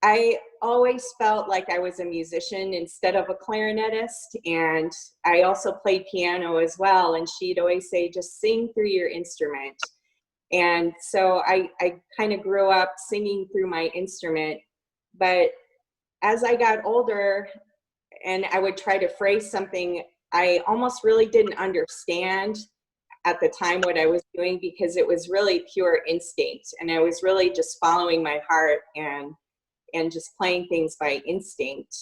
I always felt like I was a musician instead of a clarinetist. And I also played piano as well. And she'd always say, just sing through your instrument. And so I kind of grew up singing through my instrument. But as I got older and I would try to phrase something, I almost really didn't understand at the time what I was doing, because it was really pure instinct. And I was really just following my heart and just playing things by instinct.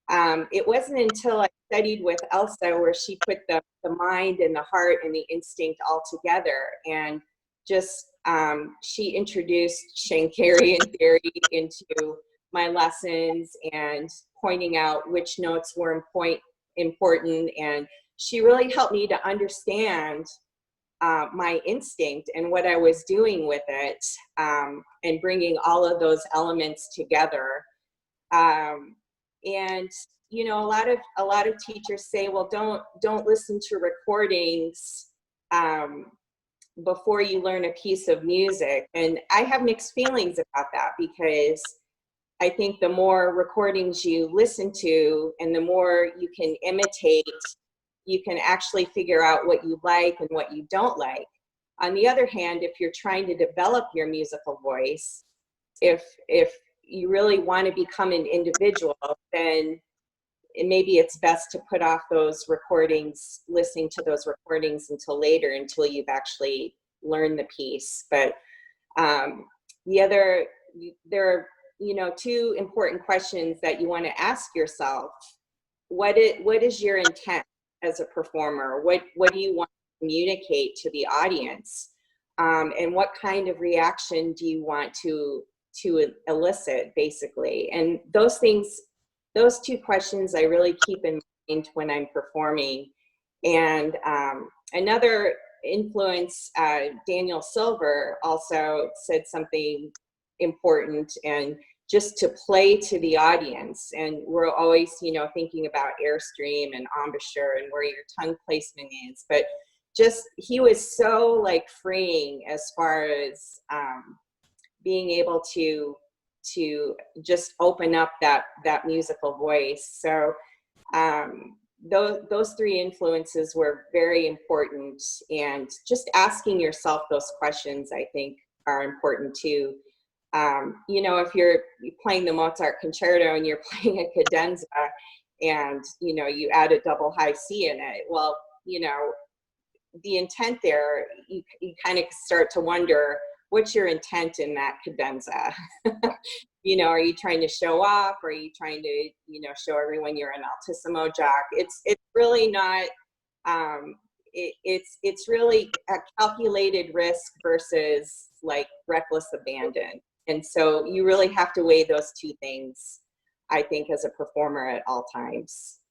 It wasn't until I studied with Elsa where she put the mind and the heart and the instinct all together. And just, she introduced Schenkerian theory into my lessons and pointing out which notes were important. And she really helped me to understand my instinct and what I was doing with it, and bringing all of those elements together. And you know, a lot of teachers say, well, don't listen to recordings before you learn a piece of music. And I have mixed feelings about that, because I think the more recordings you listen to and the more you can imitate, you can actually figure out what you like and what you don't like. On the other hand, if you're trying to develop your musical voice, if you really want to become an individual, then maybe it's best to put off those recordings, listening to those recordings until later, until you've actually learned the piece. But there are, you know, two important questions that you want to ask yourself. What is your intent as a performer? What do you want to communicate to the audience? And what kind of reaction do you want to elicit, basically? And those two questions I really keep in mind when I'm performing. And another influence, Daniel Silver also said something important, and just to play to the audience. And we're always, you know, thinking about airstream and embouchure and where your tongue placement is, but just, he was so like freeing as far as being able to just open up that musical voice. So those three influences were very important, and just asking yourself those questions, I think, are important too. You know, if you're playing the Mozart concerto and you're playing a cadenza and, you know, you add a double high C in it, well, you know, the intent there, you kind of start to wonder, what's your intent in that cadenza? You know, are you trying to show off? Or are you trying to, you know, show everyone you're an altissimo jock? It's really not, it's really a calculated risk versus like reckless abandon. And so you really have to weigh those two things, I think, as a performer at all times.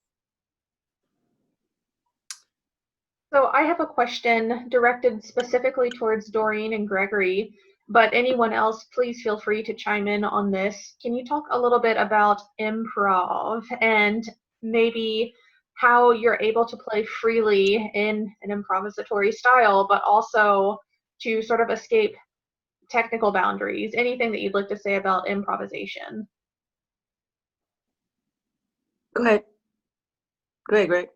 So I have a question directed specifically towards Doreen and Gregory, but anyone else, please feel free to chime in on this. Can you talk a little bit about improv and maybe how you're able to play freely in an improvisatory style, but also to sort of escape technical boundaries? Anything that you'd like to say about improvisation? Go ahead. Go ahead, Greg.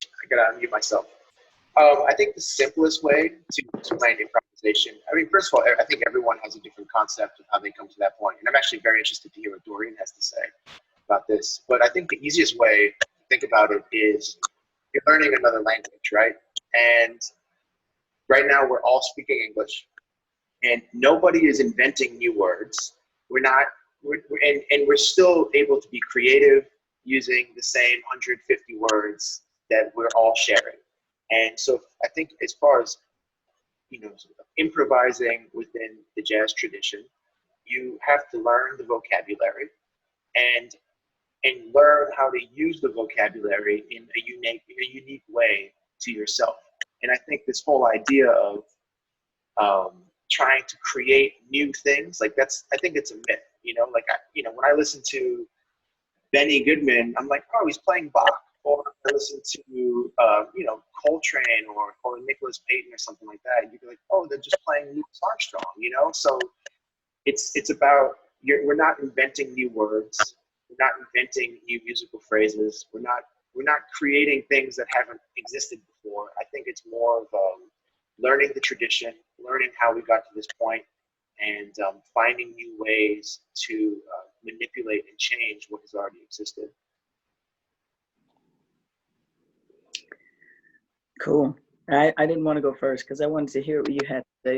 I gotta unmute myself. I think the simplest way to explain improvisation, I mean, first of all, I think everyone has a different concept of how they come to that point. And I'm actually very interested to hear what Doreen has to say about this. But I think the easiest way to think about it is you're learning another language, right? And right now we're all speaking English and nobody is inventing new words. And we're still able to be creative using the same 150 words that we're all sharing. And so I think as far as, sort of improvising within the jazz tradition, you have to learn the vocabulary and learn how to use the vocabulary in a unique way to yourself. And I think this whole idea of trying to create new things, like I think it's a myth, when I listen to Benny Goodman, I'm like, oh, he's playing Bach. Or I listen to, Coltrane or Nicholas Payton or something like that. You'd be like, oh, they're just playing Louis Armstrong, So it's about, we're not inventing new words. We're not inventing new musical phrases. We're not creating things that haven't existed before. I think it's more of learning the tradition, learning how we got to this point, and finding new ways to manipulate and change what has already existed. Cool. I didn't want to go first because I wanted to hear what you had to say.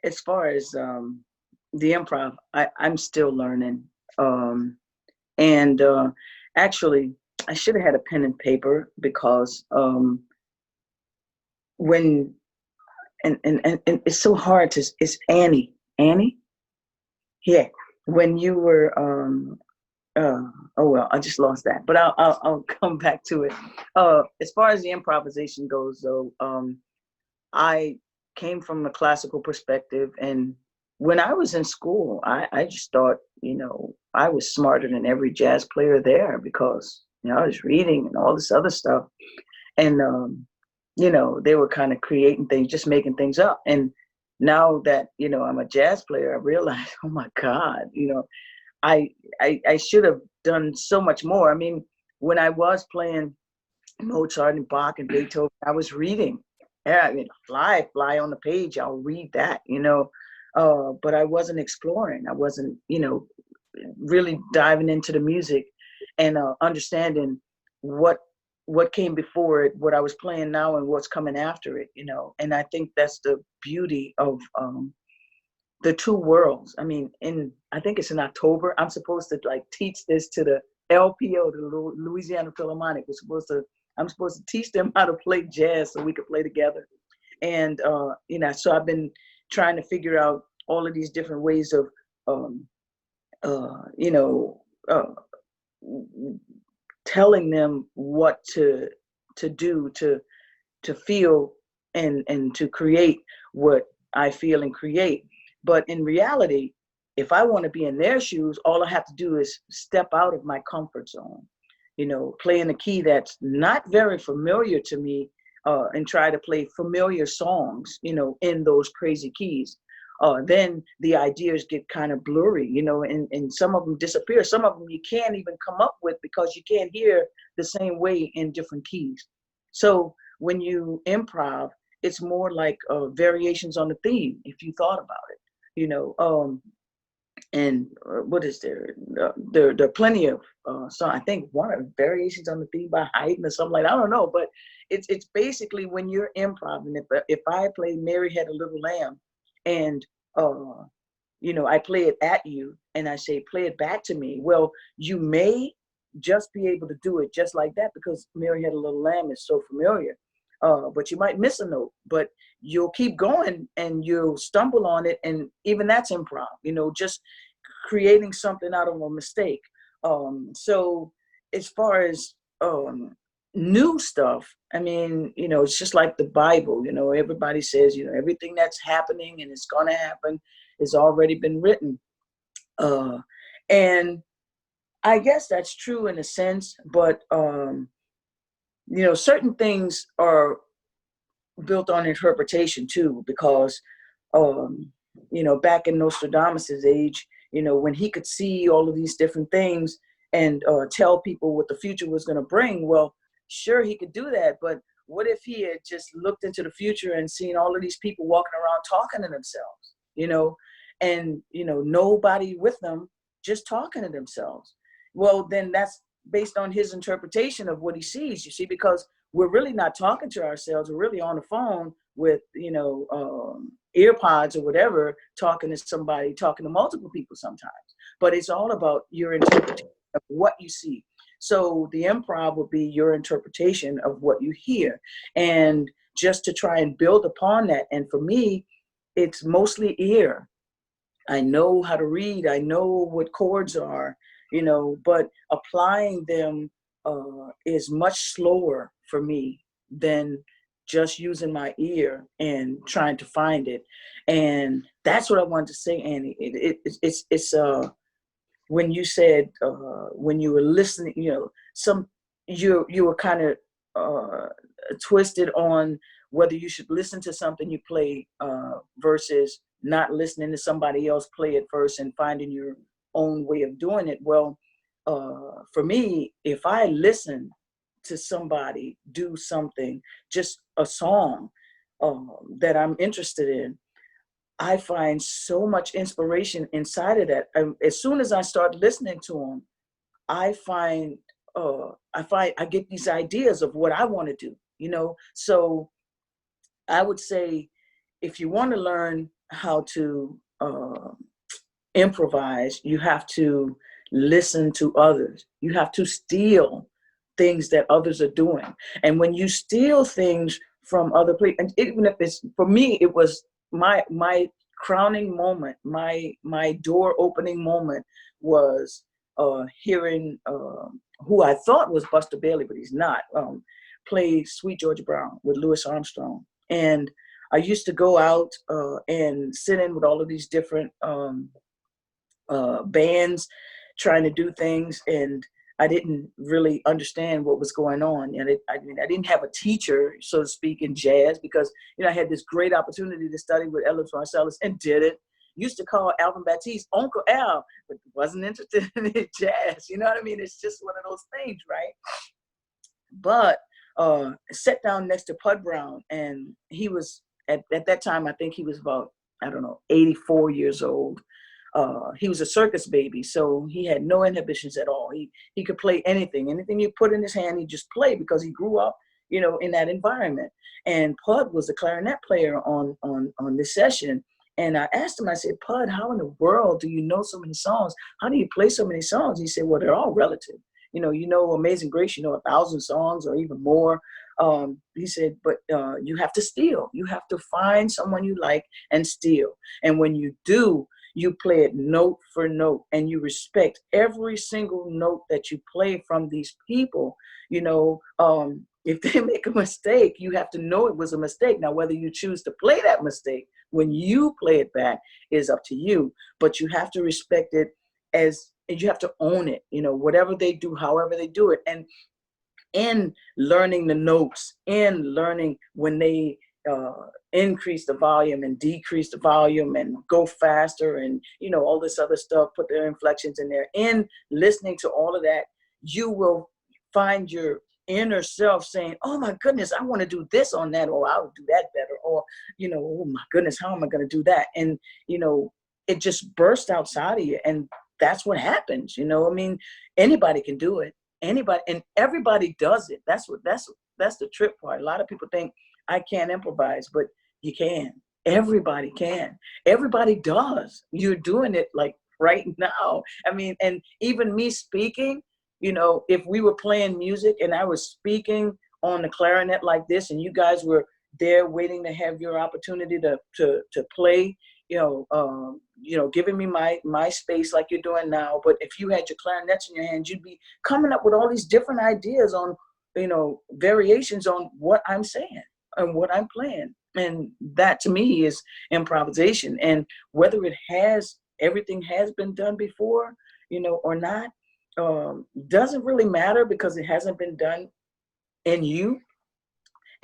As far as the improv, I'm still learning. And actually, I should have had a pen and paper because when and it's so hard to. It's Annie. Yeah. When you were oh well, I just lost that, but I'll come back to it. As far as the improvisation goes, though, I came from a classical perspective, and when I was in school, I just thought, I was smarter than every jazz player there because I was reading and all this other stuff, and they were kind of creating things, just making things up. And now that I'm a jazz player, I realize, oh my God, I should have done so much more. I mean, when I was playing Mozart and Bach and Beethoven, I was reading. Yeah, I mean, fly on the page, I'll read that, but I wasn't exploring. I wasn't, really diving into the music and understanding what came before it, what I was playing now and what's coming after it, And I think that's the beauty of the two worlds. I mean, I think it's in October, I'm supposed to teach this to the LPO, the Louisiana Philharmonic. I'm supposed to teach them how to play jazz so we could play together. And so I've been trying to figure out all of these different ways of telling them what to do to feel and to create what I feel and create. But in reality, if I want to be in their shoes, all I have to do is step out of my comfort zone, play in a key that's not very familiar to me, and try to play familiar songs, in those crazy keys. Then the ideas get kind of blurry, and some of them disappear. Some of them you can't even come up with because you can't hear the same way in different keys. So when you improv, it's more like variations on the theme, if you thought about it. And what is there? There are plenty of songs. I think one of variations on the theme by Haydn or something like that. I don't know, but it's basically when you're improvising. If I play Mary Had a Little Lamb, and I play it at you, and I say play it back to me. Well, you may just be able to do it just like that because Mary Had a Little Lamb is so familiar. But you might miss a note, but you'll keep going and you'll stumble on it. And even that's improv, just creating something out of a mistake. So as far as new stuff, I mean, it's just like the Bible, everybody says, everything that's happening and it's going to happen has already been written. And I guess that's true in a sense, but certain things are built on interpretation too, because, back in Nostradamus's age, when he could see all of these different things and tell people what the future was going to bring. Well, sure, he could do that, but what if he had just looked into the future and seen all of these people walking around talking to themselves, and nobody with them, just talking to themselves? Well, then that's based on his interpretation of what he sees, you see, because we're really not talking to ourselves. We're really on the phone with, ear pods or whatever, talking to somebody, talking to multiple people sometimes. But it's all about your interpretation of what you see. So the improv would be your interpretation of what you hear, and just to try and build upon that. And for me, it's mostly ear. I know how to read. I know what chords are, but applying them is much slower for me than just using my ear and trying to find it. And that's what I wanted to say, Annie. It's when you said when you were listening, you were kind of twisted on whether you should listen to something you play versus not listening to somebody else play it first and finding your own way of doing it. Well, for me, if I listen to somebody do something, just a song that I'm interested in, I find so much inspiration inside of that. As soon as I start listening to them, I get these ideas of what I want to do, So I would say, if you want to learn how to improvise, you have to listen to others. You have to steal things that others are doing. And when you steal things from other people, and even if it's, for me, it was my crowning moment, my door opening moment was hearing who I thought was Buster Bailey, but he's not, play Sweet Georgia Brown with Louis Armstrong. And I used to go out and sit in with all of these different bands trying to do things, and I didn't really understand what was going on. And I didn't have a teacher, so to speak, in jazz, because I had this great opportunity to study with Ellis Marsalis and did it. Used to call Alvin Baptiste Uncle Al, but wasn't interested in jazz. You know what I mean? It's just one of those things, right? But sat down next to Pud Brown, and he was at that time, I think he was about, 84 years old. He was a circus baby, so he had no inhibitions at all. He could play anything you put in his hand, he just played, because he grew up, in that environment. And Pud was the clarinet player on this session. And I asked him, I said, Pud, how in the world do you know so many songs? How do you play so many songs? He said, well, they're all relative. Amazing Grace, 1,000 songs or even more. He said, but you have to steal. You have to find someone you like and steal. And when you do, you play it note for note, and you respect every single note that you play from these people. If they make a mistake, you have to know it was a mistake. Now, whether you choose to play that mistake when you play it back is up to you, but you have to respect it and you have to own it, whatever they do, however they do it. And in learning the notes, in learning when they increase the volume and decrease the volume and go faster and, all this other stuff, put their inflections in there. In listening to all of that, you will find your inner self saying, oh my goodness, I want to do this on that, or I would do that better, or, oh my goodness, how am I going to do that? And, it just bursts outside of you. And that's what happens. Anybody can do it. Anybody, and everybody does it. That's the trip part. A lot of people think I can't improvise, but you can. Everybody can. Everybody does. You're doing it like right now. And even me speaking, if we were playing music and I was speaking on the clarinet like this, and you guys were there waiting to have your opportunity to play, giving me my space like you're doing now. But if you had your clarinets in your hands, you'd be coming up with all these different ideas on, variations on what I'm saying and what I'm playing. And that to me is improvisation. And whether everything has been done before, or not, doesn't really matter, because it hasn't been done in you.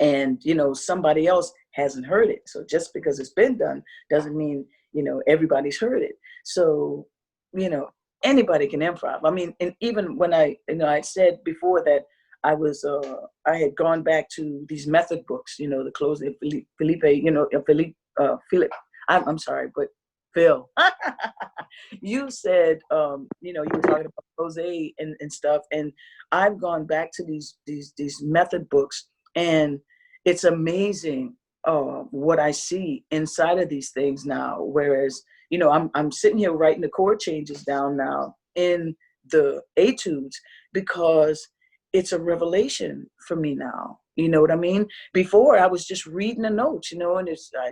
And, somebody else hasn't heard it. So just because it's been done doesn't mean, everybody's heard it. So, anybody can improv. I mean, and even when I said before that I was, I had gone back to these method books, the close of Philippe, I'm sorry, but Phil, you said, you were talking about Jose and stuff, and I've gone back to these method books, and it's amazing what I see inside of these things now. Whereas, I'm sitting here writing the chord changes down now in the etudes because it's a revelation for me now. You know what I mean? Before I was just reading the notes, and I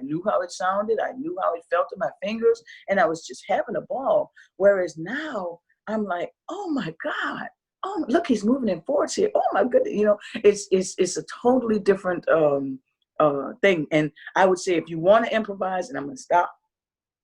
knew how it sounded, I knew how it felt in my fingers, and I was just having a ball. Whereas now I'm like, oh my God, oh look, he's moving in forwards here. Oh my goodness, it's a totally different thing. And I would say if you want to improvise, and I'm gonna stop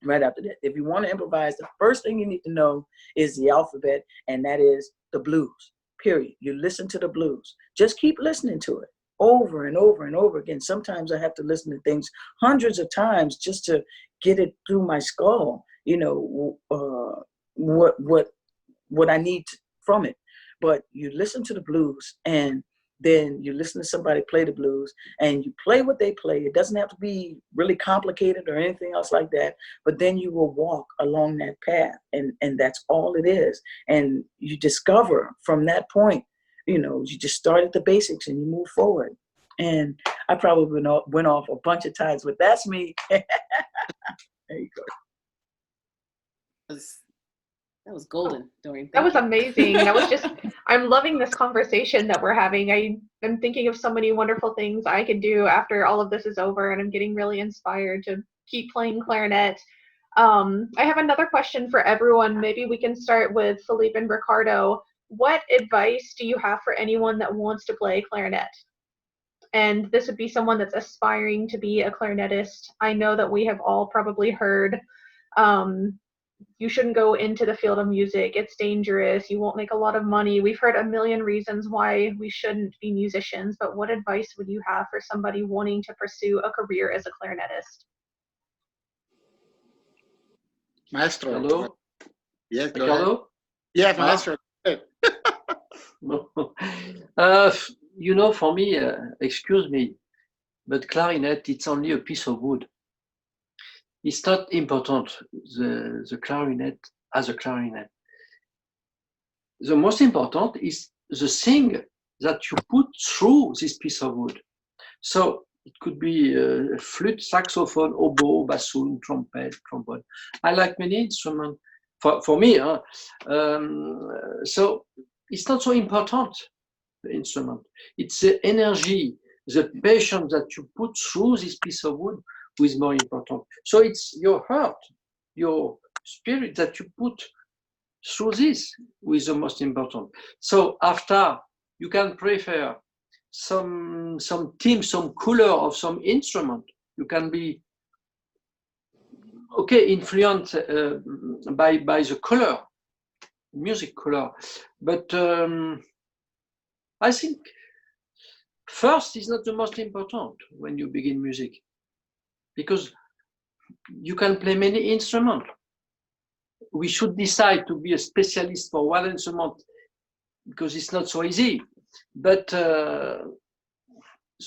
right after that. If you want to improvise, the first thing you need to know is the alphabet, and that is the blues. Period. You listen to the blues. Just keep listening to it over and over and over again. Sometimes I have to listen to things hundreds of times just to get it through my skull, what I need from it. But you listen to the blues, and then you listen to somebody play the blues, and you play what they play. It doesn't have to be really complicated or anything else like that, but then you will walk along that path, and that's all it is. And you discover from that point, you just start at the basics and you move forward. And I probably went off a bunch of times, but that's me. There you go. That was golden, Doreen. That was amazing. I'm loving this conversation that we're having. I'm thinking of so many wonderful things I could do after all of this is over, and I'm getting really inspired to keep playing clarinet. I have another question for everyone. Maybe we can start with Philippe and Ricardo. What advice do you have for anyone that wants to play clarinet? And this would be someone that's aspiring to be a clarinetist. I know that we have all probably heard, you shouldn't go into the field of music. It's dangerous. You won't make a lot of money. We've heard a million reasons why we shouldn't be musicians, but what advice would you have for somebody wanting to pursue a career as a clarinetist? Maestro. Hello? Yes, go ahead. Ricardo? Yeah, Maestro. For me, excuse me, but clarinet, it's only a piece of wood. It's not important, the clarinet as a clarinet. The most important is the thing that you put through this piece of wood. So it could be flute, saxophone, oboe, bassoon, trumpet, trombone. I like many instruments. For me, so it's not so important, the instrument. It's the energy, the passion that you put through this piece of wood who is more important. So it's your heart, your spirit that you put through this who is the most important. So after, you can prefer some theme, some color of some instrument. You can be influenced by the color, music color. But I think first is not the most important when you begin music, because you can play many instruments. We should decide to be a specialist for one instrument because it's not so easy. But the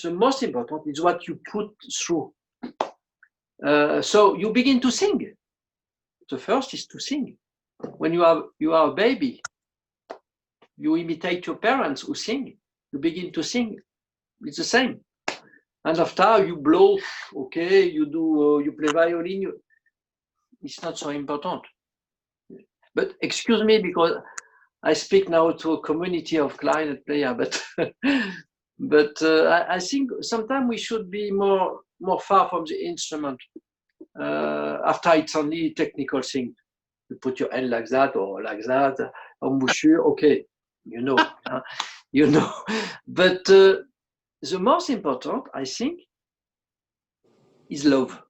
most important is what you put through. So you begin to sing. The first is to sing. When you are a baby, you imitate your parents who sing. You begin to sing. It's the same. And after you blow, you play violin. It's not so important. But excuse me, because I speak now to a community of clarinet players. But I think sometimes we should be more far from the instrument. After it's only technical thing. You put your hand like that or like that, embouchure, okay, you know. But the most important, I think, is love.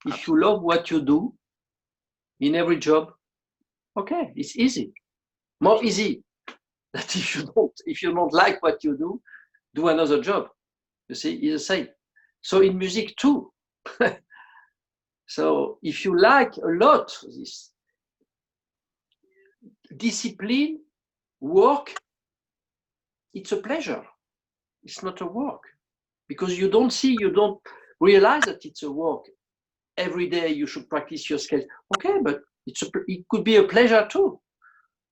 If you love what you do in every job, okay, it's easy. More easy than if you don't like what you do another job. You see, it's the same. So in music too. So if you like a lot this, discipline, work, it's a pleasure. It's not a work. Because you don't realize that it's a work. Every day you should practice your scales. Okay, but it could be a pleasure too.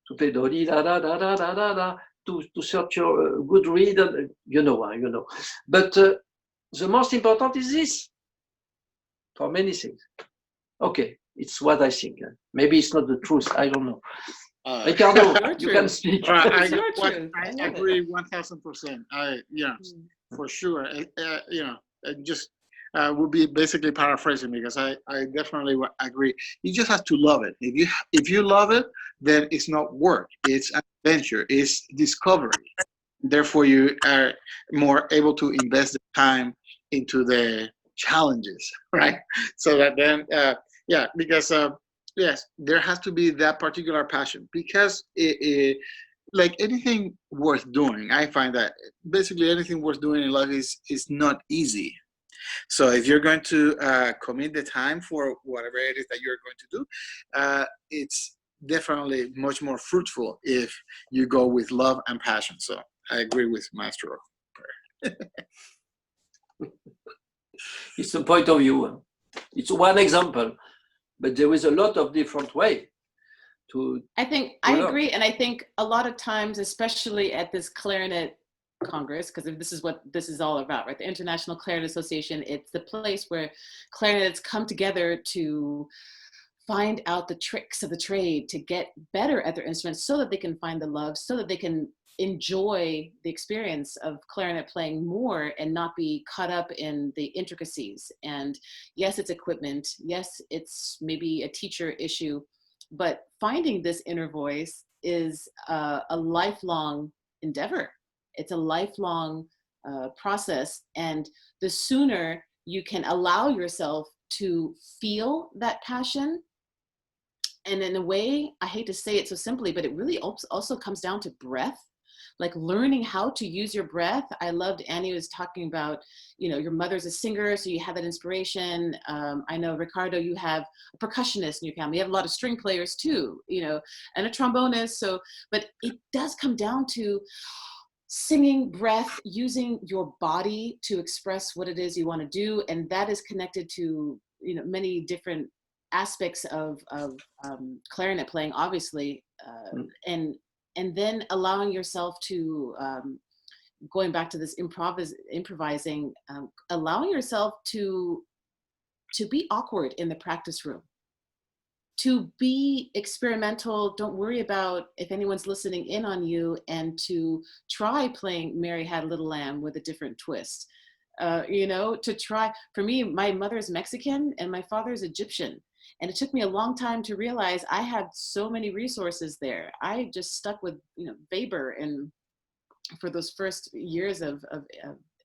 To play da da da da da da da, to search your good read, and you know. But the most important is this, for many things. Okay, it's what I think. Maybe it's not the truth. I don't know. Ricardo, you can speak. I agree 1,000%. For sure. Just would be basically paraphrasing, because I definitely agree. You just have to love it. If you love it, then it's not work. It's an adventure. It's discovery. Therefore, you are more able to invest the time into the challenges, right? So that then, because yes, there has to be that particular passion, because like anything worth doing, I find that basically anything worth doing in life is not easy. So if you're going to commit the time for whatever it is that you're going to do, it's definitely much more fruitful if you go with love and passion. So I agree with Maestro. It's a point of view. It's one example, but there is a lot of different ways to. I think I agree, and I think a lot of times, especially at this Clarinet Congress, because this is what this is all about, right? The International Clarinet Association, it's the place where clarinets come together to find out the tricks of the trade, to get better at their instruments so that they can find the love, so that they can enjoy the experience of clarinet playing more and not be caught up in the intricacies. And yes, it's equipment. Yes, it's maybe a teacher issue, but finding this inner voice is a lifelong endeavor. It's a lifelong process. And the sooner you can allow yourself to feel that passion, and in a way, I hate to say it so simply, but it really also comes down to breath, like learning how to use your breath. I loved Annie was talking about, your mother's a singer, so you have that inspiration. I know, Ricardo, you have a percussionist in your family. You have a lot of string players too, and a trombonist. So, but it does come down to singing, breath, using your body to express what it is you want to do. And that is connected to, many different aspects of clarinet playing, obviously. And then allowing yourself to, going back to this improvising, allowing yourself to be awkward in the practice room, to be experimental. Don't worry about if anyone's listening in on you, and to try playing Mary Had a Little Lamb with a different twist. To try. For me, my mother is Mexican and my father is Egyptian. And it took me a long time to realize I had so many resources there. I just stuck with, Weber and for those first years of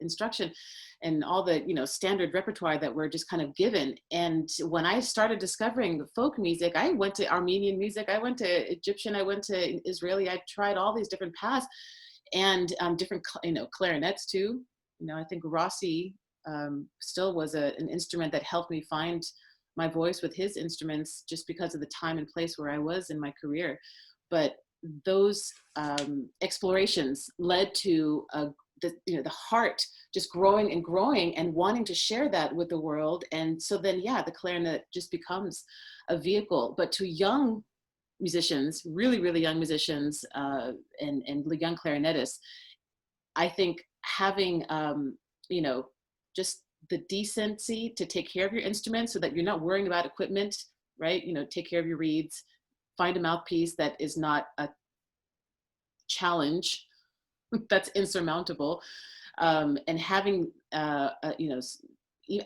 instruction and all the, standard repertoire that we're just kind of given. And when I started discovering folk music, I went to Armenian music, I went to Egyptian, I went to Israeli, I tried all these different paths and different, clarinets too. I think Rossi still was an instrument that helped me find my voice with his instruments, just because of the time and place where I was in my career. But those explorations led to the heart just growing and growing and wanting to share that with the world. And so then, the clarinet just becomes a vehicle. But to young musicians, really, really young musicians and young clarinetists, I think having, just the decency to take care of your instrument so that you're not worrying about equipment, right? Take care of your reeds, find a mouthpiece that is not a challenge that's insurmountable. And having, I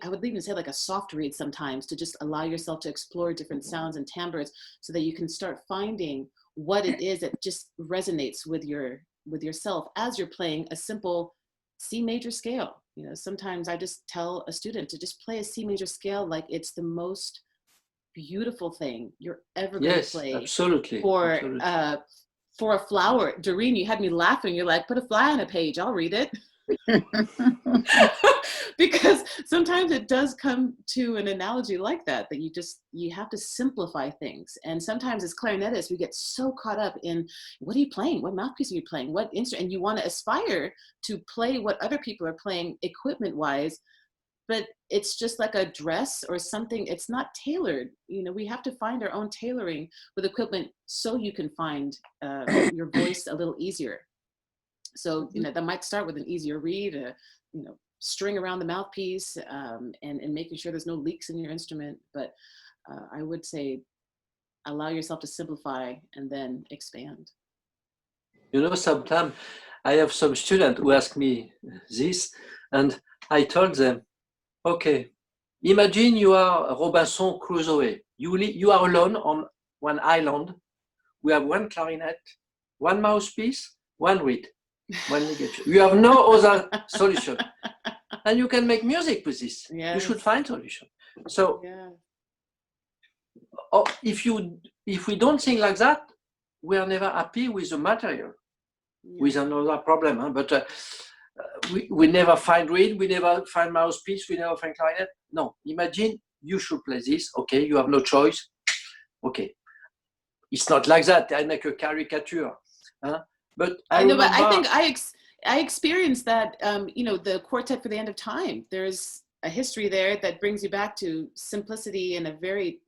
would even say like a soft reed sometimes, to just allow yourself to explore different sounds and timbres so that you can start finding what it is that just resonates with yourself as you're playing a simple C major scale. Sometimes I just tell a student to just play a C major scale like it's the most beautiful thing you're ever going to play. Absolutely. For a flower. Doreen, you had me laughing. You're like, put a fly on a page, I'll read it. Because sometimes it does come to an analogy like that, that you have to simplify things. And sometimes as clarinetists, we get so caught up in, what are you playing? What mouthpiece are you playing? What instrument? And you want to aspire to play what other people are playing equipment wise, but it's just like a dress or something. It's not tailored. You know, we have to find our own tailoring with equipment so you can find your voice a little easier. So, you know, that might start with an easier reed, you know, string around the mouthpiece, and making sure there's no leaks in your instrument. But I would say allow yourself to simplify and then expand. You know, sometimes I have some students who ask me this, and I told them, okay, imagine you are Robinson Crusoe. You are alone on one island. We have one clarinet, one mouthpiece, one reed, one ligature. You have no other solution. And you can make music with this. Yes. You should find solution. So Yeah. if we don't think like that, we are never happy with the material. Yeah. With another problem. Huh? But we never find reed, we never find mouthpiece, we never find clarinet. No, imagine you should play this. Okay, you have no choice. Okay, it's not like that. I make a caricature. Huh? But I know, but I think I experienced that, you know, the Quartet for the End of Time. There's a history there that brings you back to simplicity in a very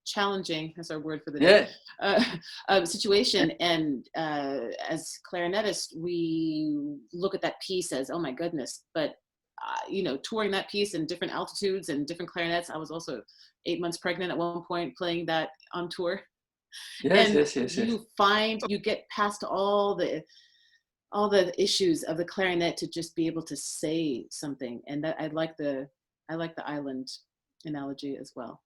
challenging, that's our word for the day, situation. And as clarinetists, we look at that piece as, oh my goodness. But, you know, touring that piece in different altitudes and different clarinets. I was also 8 months pregnant at one point playing that on tour. Yes. You get past all the issues of the clarinet to just be able to say something. And that I like the island analogy as well.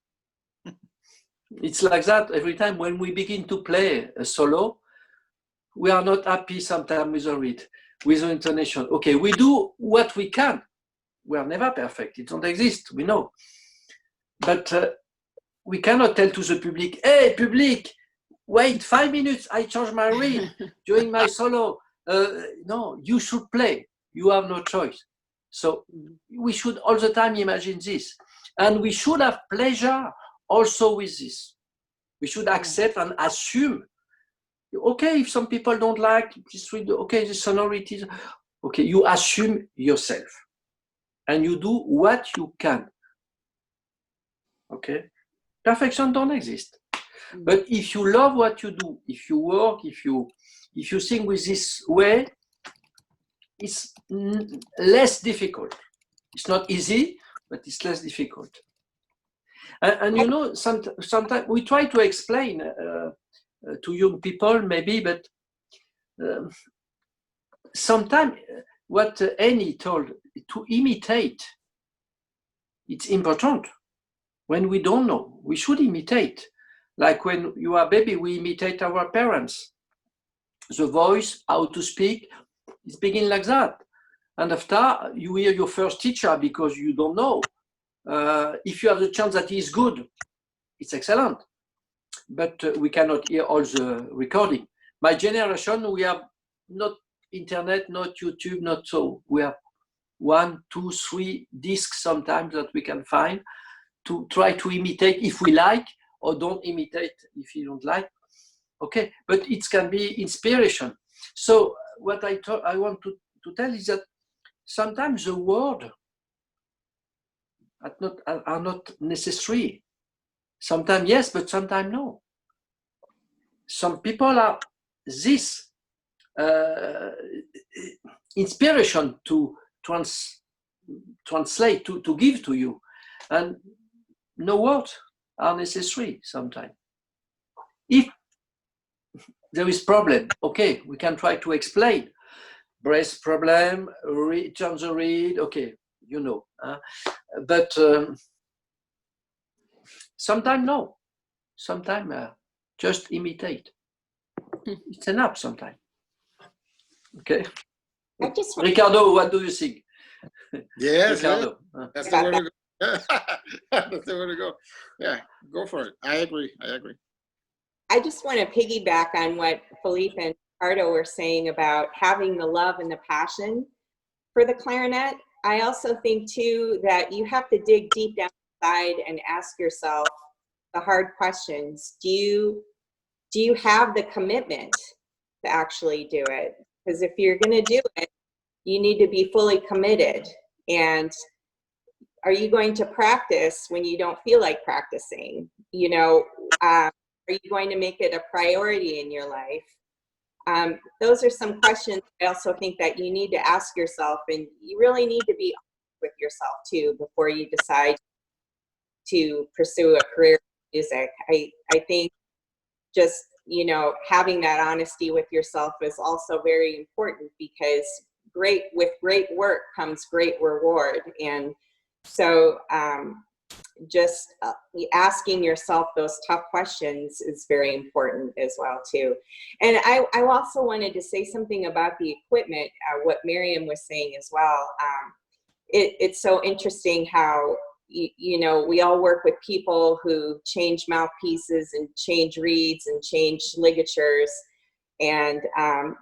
It's like that every time when we begin to play a solo, we are not happy sometimes with the reed, with the intonation. Okay, we do what we can. We are never perfect. It don't exist, we know. But we cannot tell to the public, hey, public, wait 5 minutes, I change my reed during my solo. No, you should play. You have no choice. So we should all the time imagine this. And we should have pleasure also with this. We should accept and assume. Okay, if some people don't like this reed, okay, the sonorities, okay, you assume yourself. And you do what you can. Okay? Perfection don't exist. But if you love what you do, if you work, if you sing with this way, it's less difficult. It's not easy, but it's less difficult. And you know, sometimes we try to explain to young people, maybe, but sometimes what Annie told, to imitate, it's important. When we don't know, we should imitate. Like when you are a baby, we imitate our parents. The voice, how to speak, it's begin like that. And after, you hear your first teacher because you don't know. If you have the chance that he is good, it's excellent. But we cannot hear all the recording. My generation, we have not internet, not YouTube, not so. We have 1, 2, 3 discs sometimes that we can find to try to imitate if we like, or don't imitate if you don't like. Okay, but it can be inspiration. So what I want to tell is that sometimes the words are not necessary. Sometimes yes, but sometimes no. Some people are this inspiration to translate, to give to you. And no words are necessary sometimes. If there is problem, okay, we can try to explain. Breast problem, turn the reed, okay, you know. But sometimes no. Sometimes just imitate. It's enough sometimes. Okay. Ricardo, what do you think? Yes, Ricardo. that's the way to go. That's the way to go. Yeah, go for it. I agree. I just want to piggyback on what Philippe and Ricardo were saying about having the love and the passion for the clarinet. I also think too that you have to dig deep down inside and ask yourself the hard questions. Do you have the commitment to actually do it? Because if you're going to do it, you need to be fully committed. And are you going to practice when you don't feel like practicing? You know, are you going to make it a priority in your life? Those are some questions I also think that you need to ask yourself, and you really need to be honest with yourself too before you decide to pursue a career in music. I think just, you know, having that honesty with yourself is also very important, because with great work comes great reward. And so just asking yourself those tough questions is very important as well too. And I also wanted to say something about the equipment, what Mariam was saying as well. It's so interesting how, you know, we all work with people who change mouthpieces and change reeds and change ligatures. And,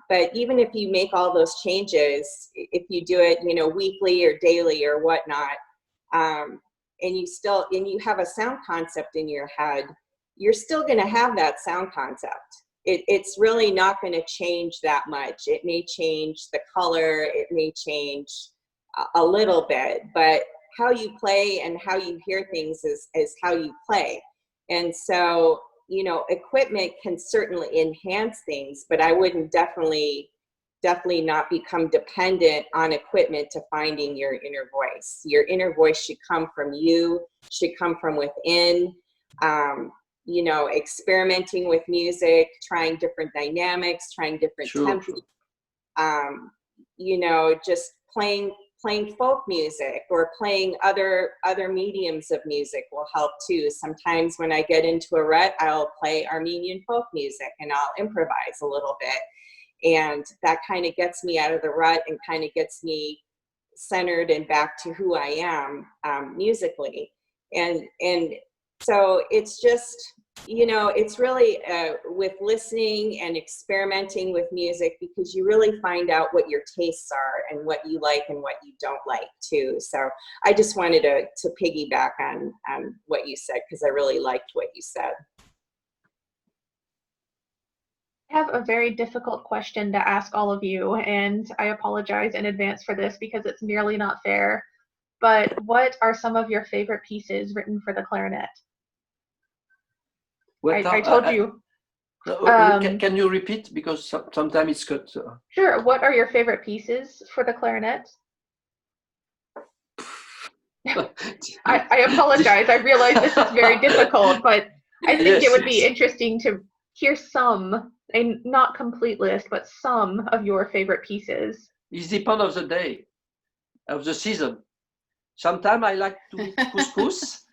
but even if you make all those changes, if you do it, you know, weekly or daily or whatnot, and you have a sound concept in your head, you're still going to have that sound concept. It's really not going to change that much. It may change the color, it may change a little bit, but how you play and how you hear things is how you play. And so, you know, equipment can certainly enhance things, but I wouldn't definitely not become dependent on equipment to finding your inner voice. Your inner voice should come from you, should come from within. You know, experimenting with music, trying different dynamics, trying different tempos. You know, just playing folk music or playing other mediums of music will help too. Sometimes when I get into a rut, I'll play Armenian folk music and I'll improvise a little bit. And that kind of gets me out of the rut and kind of gets me centered and back to who I am musically. And so it's just, you know, it's really with listening and experimenting with music, because you really find out what your tastes are and what you like and what you don't like too. So I just wanted to piggyback on what you said, because I really liked what you said. I have a very difficult question to ask all of you, and I apologize in advance for this because it's nearly not fair. But what are some of your favorite pieces written for the clarinet? I told you. Can you repeat, because sometimes it's cut. Sure. What are your favorite pieces for the clarinet? I apologize. I realize this is very difficult, but I think it would be interesting to hear some, a not complete list, but some of your favorite pieces. It depends of the day, of the season. Sometimes I like to eat couscous,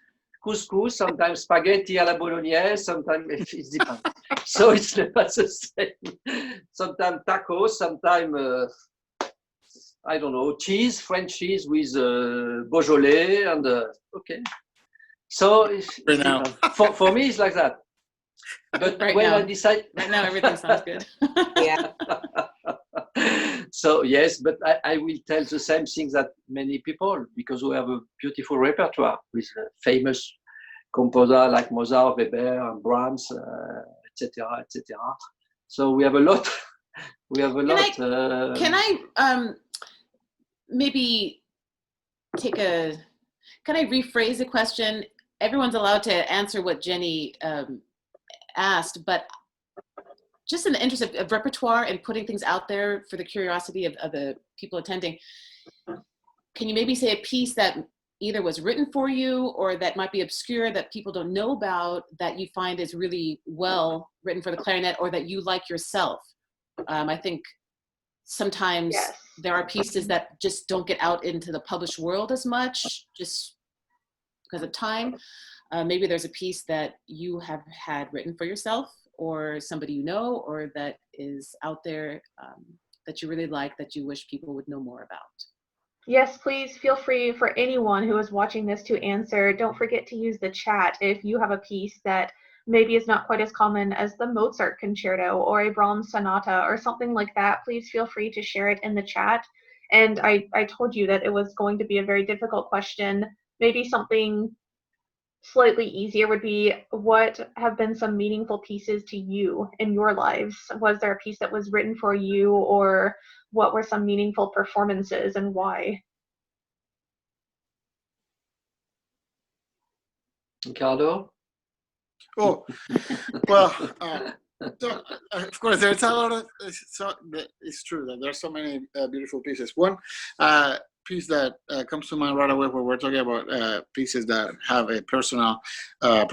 sometimes spaghetti alla bolognese, sometimes it depends. So it's never the same. Sometimes tacos, sometimes, I don't know, cheese, French cheese with Beaujolais, and okay. So for me, it's like that. But right when now, I decide... Right now, everything sounds good. Yeah. So yes, but I will tell the same thing that many people, because we have a beautiful repertoire with famous composers like Mozart, Weber, and Brahms, etc., etc. So we have a lot. We have a lot. Can I maybe take a? Can I rephrase the question? Everyone's allowed to answer what Jenny asked, but just in the interest of repertoire and putting things out there for the curiosity of the people attending, can you maybe say a piece that either was written for you or that might be obscure that people don't know about that you find is really well written for the clarinet, or that you like yourself? I think sometimes there are pieces that just don't get out into the published world as much just because of time. Maybe there's a piece that you have had written for yourself, or somebody you know, or that is out there that you really like, that you wish people would know more about. Yes, please feel free for anyone who is watching this to answer. Don't forget to use the chat if you have a piece that maybe is not quite as common as the Mozart concerto or a Brahms sonata or something like that. Please feel free to share it in the chat. And I told you that it was going to be a very difficult question. Maybe something slightly easier would be, what have been some meaningful pieces to you in your lives? Was there a piece that was written for you, or what were some meaningful performances and why? Ricardo? Oh, well, so, of course, there's a lot of, it's true that there's so many beautiful pieces. One piece that comes to mind right away when we're talking about pieces that have a personal, I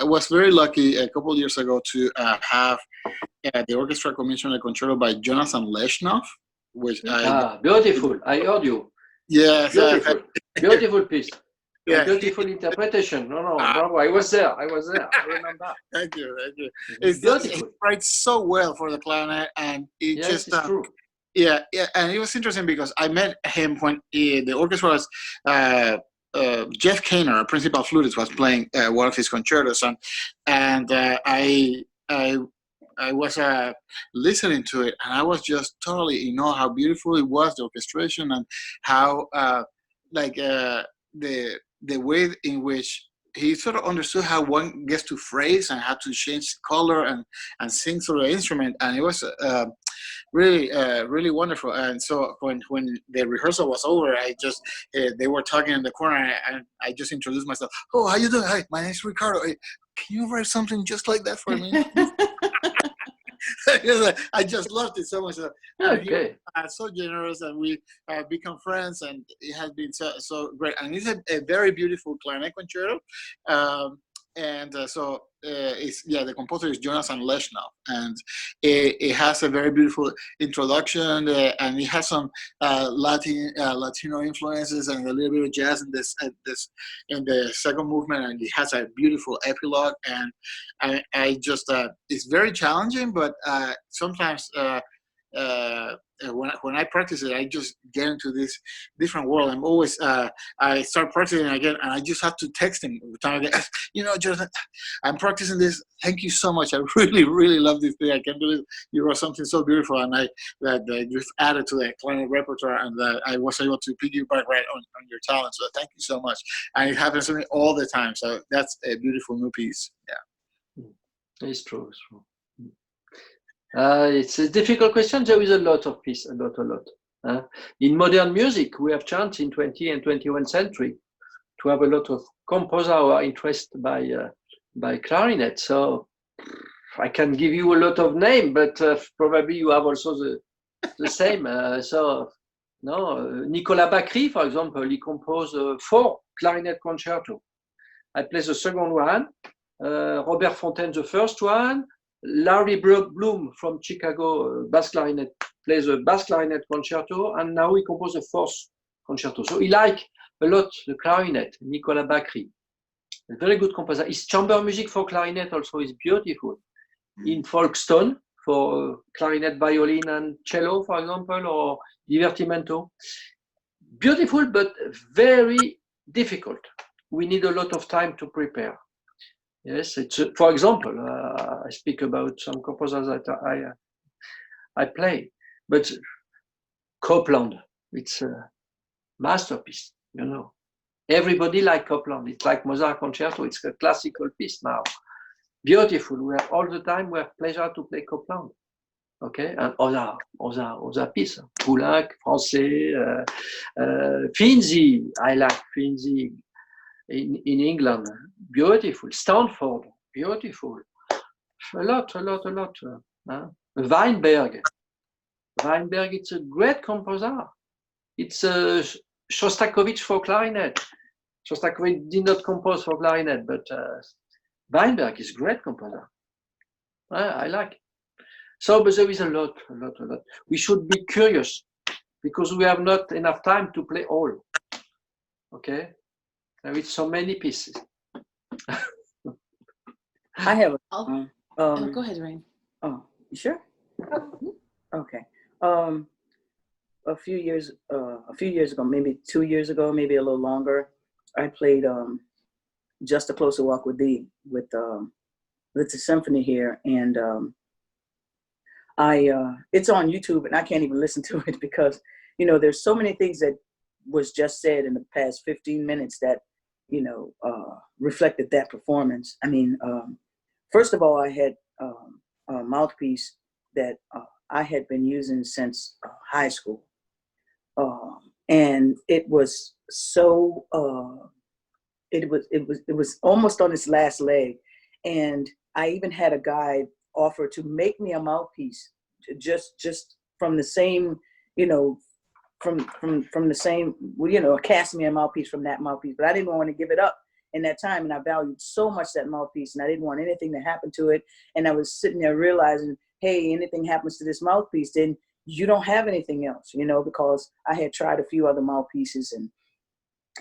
was very lucky a couple of years ago to have the orchestra commission a concerto by Jonathan Leshnoff, which beautiful. I heard you. Yes. Beautiful. Beautiful piece. Yeah. Beautiful interpretation. No, bravo. I was there. I remember. Thank you. He writes so well for the clarinet, and it it's true. Yeah, and it was interesting because I met him when the orchestra was Jeff Kaner, a principal flutist, was playing one of his concertos, and I was listening to it, and I was just totally in awe how beautiful it was, the orchestration, and how the way in which he sort of understood how one gets to phrase and how to change color and sing through the instrument, and it was really wonderful. And so when the rehearsal was over, I just they were talking in the corner, and I just introduced myself. Oh, how you doing? Hi, my name's Ricardo. Hey, can you write something just like that for me? I just loved it so much. Okay. So generous, and we become friends, and it has been so great. And it's a very beautiful clarinet concerto. The composer is Jonathan Leshnoff, and it has a very beautiful introduction, and it has some Latino influences and a little bit of jazz in in the second movement, and it has a beautiful epilogue. And I just it's very challenging, but sometimes when I practice it, I just get into this different world. I'm always I start practicing again, and I just have to text him time again. Jonathan, I'm practicing this. Thank you so much. I really love this thing. I can't believe you wrote something so beautiful, and that you've added to the clarinet repertoire, and that I was able to piggyback right on your talent. So thank you so much. And it happens to me all the time. So that's a beautiful new piece. Yeah. It's true. It's true. It's a difficult question. There is a lot of pieces, a lot. In modern music, we have chance in 20th and 21st century to have a lot of composers who are interested by clarinet. So I can give you a lot of names, but probably you have also the same. Nicolas Bacri, for example, he composed 4 clarinet concerto. I play the second one. Robert Fontaine, the first one. Larry Bloom from Chicago, bass clarinet, plays a bass clarinet concerto, and now he composed a 4th concerto. So he likes a lot the clarinet, Nicolas Bacri. A very good composer. His chamber music for clarinet also is beautiful. In Folkestone, for clarinet, violin, and cello, for example, or divertimento. Beautiful, but very difficult. We need a lot of time to prepare. Yes, it's for example, I speak about some composers that I play, but Copland, it's a masterpiece. Everybody like Copland. It's like Mozart concerto. It's a classical piece now. Beautiful. We have all the time. We have pleasure to play Copland. Okay, and other pieces. Poulenc, Français, Finzi. I like Finzi. In England, beautiful. Stanford, beautiful. A lot. Weinberg, it's a great composer. It's Shostakovich for clarinet. Shostakovich did not compose for clarinet, but Weinberg is a great composer. I like. So, but there is a lot. We should be curious because we have not enough time to play all. Okay. There is so many pieces. I have go ahead, Doreen. Oh, you sure? Okay. A few years ago, maybe 2 years ago, maybe a little longer, I played Just a Closer Walk with Thee with the symphony here, and it's on YouTube, and I can't even listen to it because there's so many things that was just said in the past 15 minutes that, reflected that performance. I mean, first of all, I had a mouthpiece that I had been using since high school. And it was so, it was almost on its last leg. And I even had a guy offer to make me a mouthpiece just from the same, from the same, cast me a mouthpiece from that mouthpiece, but I didn't want to give it up in that time. And I valued so much that mouthpiece, and I didn't want anything to happen to it. And I was sitting there realizing, hey, anything happens to this mouthpiece, then you don't have anything else, because I had tried a few other mouthpieces, and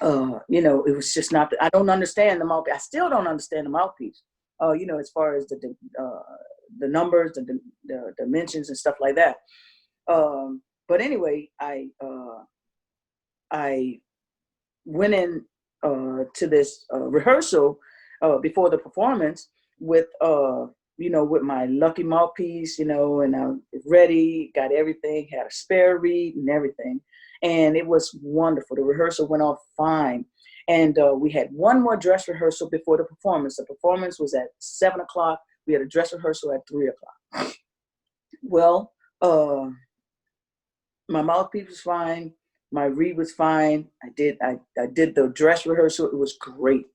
it was just not, I don't understand the mouthpiece. I still don't understand the mouthpiece, as far as the numbers, the dimensions and stuff like that. But anyway, I went in to this rehearsal before the performance with with my lucky mouthpiece, and I was ready, got everything, had a spare reed and everything, and it was wonderful. The rehearsal went off fine, and we had one more dress rehearsal before the performance. The performance was at 7 o'clock. We had a dress rehearsal at 3 o'clock. Well, my mouthpiece was fine. My reed was fine. I did the dress rehearsal. It was great.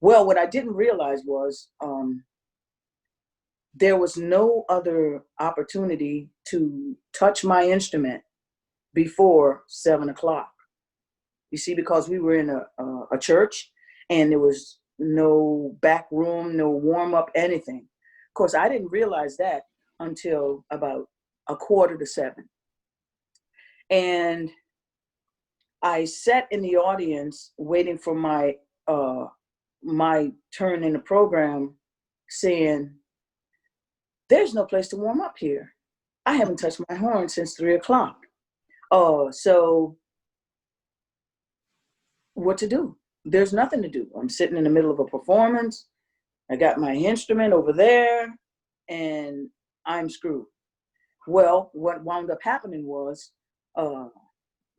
Well, what I didn't realize was there was no other opportunity to touch my instrument before 7 o'clock. You see, because we were in a church, and there was no back room, no warm up, anything. Of course, I didn't realize that until about 6:45. And I sat in the audience waiting for my turn in the program, saying, there's no place to warm up here. I haven't touched my horn since 3 o'clock. So what to do? There's nothing to do. I'm sitting in the middle of a performance. I got my instrument over there, and I'm screwed. Well, what wound up happening was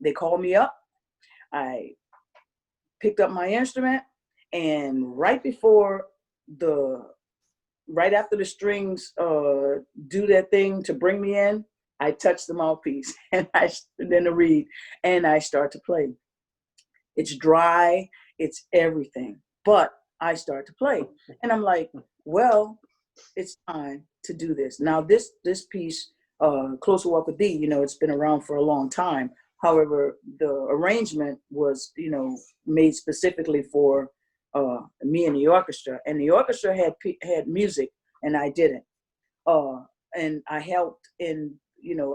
they called me up. I picked up my instrument, and right after the strings do that thing to bring me in, I touched the mouthpiece and then the reed, and I start to play. It's dry, it's everything, but I start to play, and I'm like, well, it's time to do this. Now this piece, Closer Walk with Thee, it's been around for a long time. However, the arrangement was, made specifically for me and the orchestra, and the orchestra had music, and I didn't. And I helped in,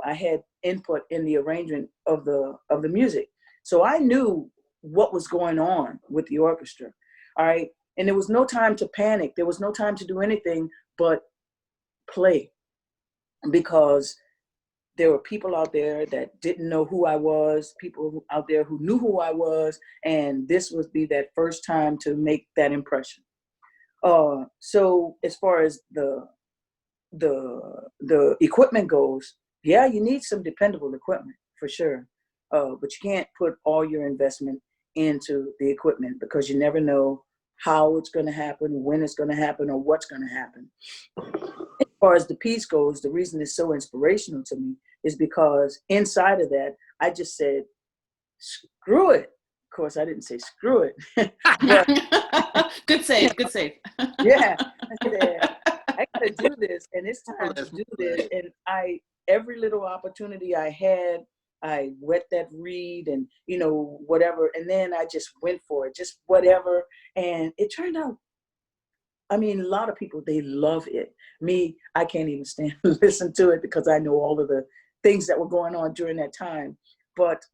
I had input in the arrangement of the music, so I knew what was going on with the orchestra. All right, and there was no time to panic. There was no time to do anything but play, because there were people out there that didn't know who I was, people out there who knew who I was, and this would be that first time to make that impression. So as far as the equipment goes, yeah, you need some dependable equipment for sure, but you can't put all your investment into the equipment, because you never know how it's going to happen, when it's going to happen, or what's going to happen. As far as the piece goes, the reason it's so inspirational to me is because inside of that, I just said, screw it. Of course, I didn't say screw it. But, good save. Yeah, I said, I got to do this, and it's time to do this. And every little opportunity I had, I wet that reed and, whatever. And then I just went for it, just whatever. And it turned out, a lot of people, they love it. Me, I can't even stand to listen to it, because I know all of the things that were going on during that time. But,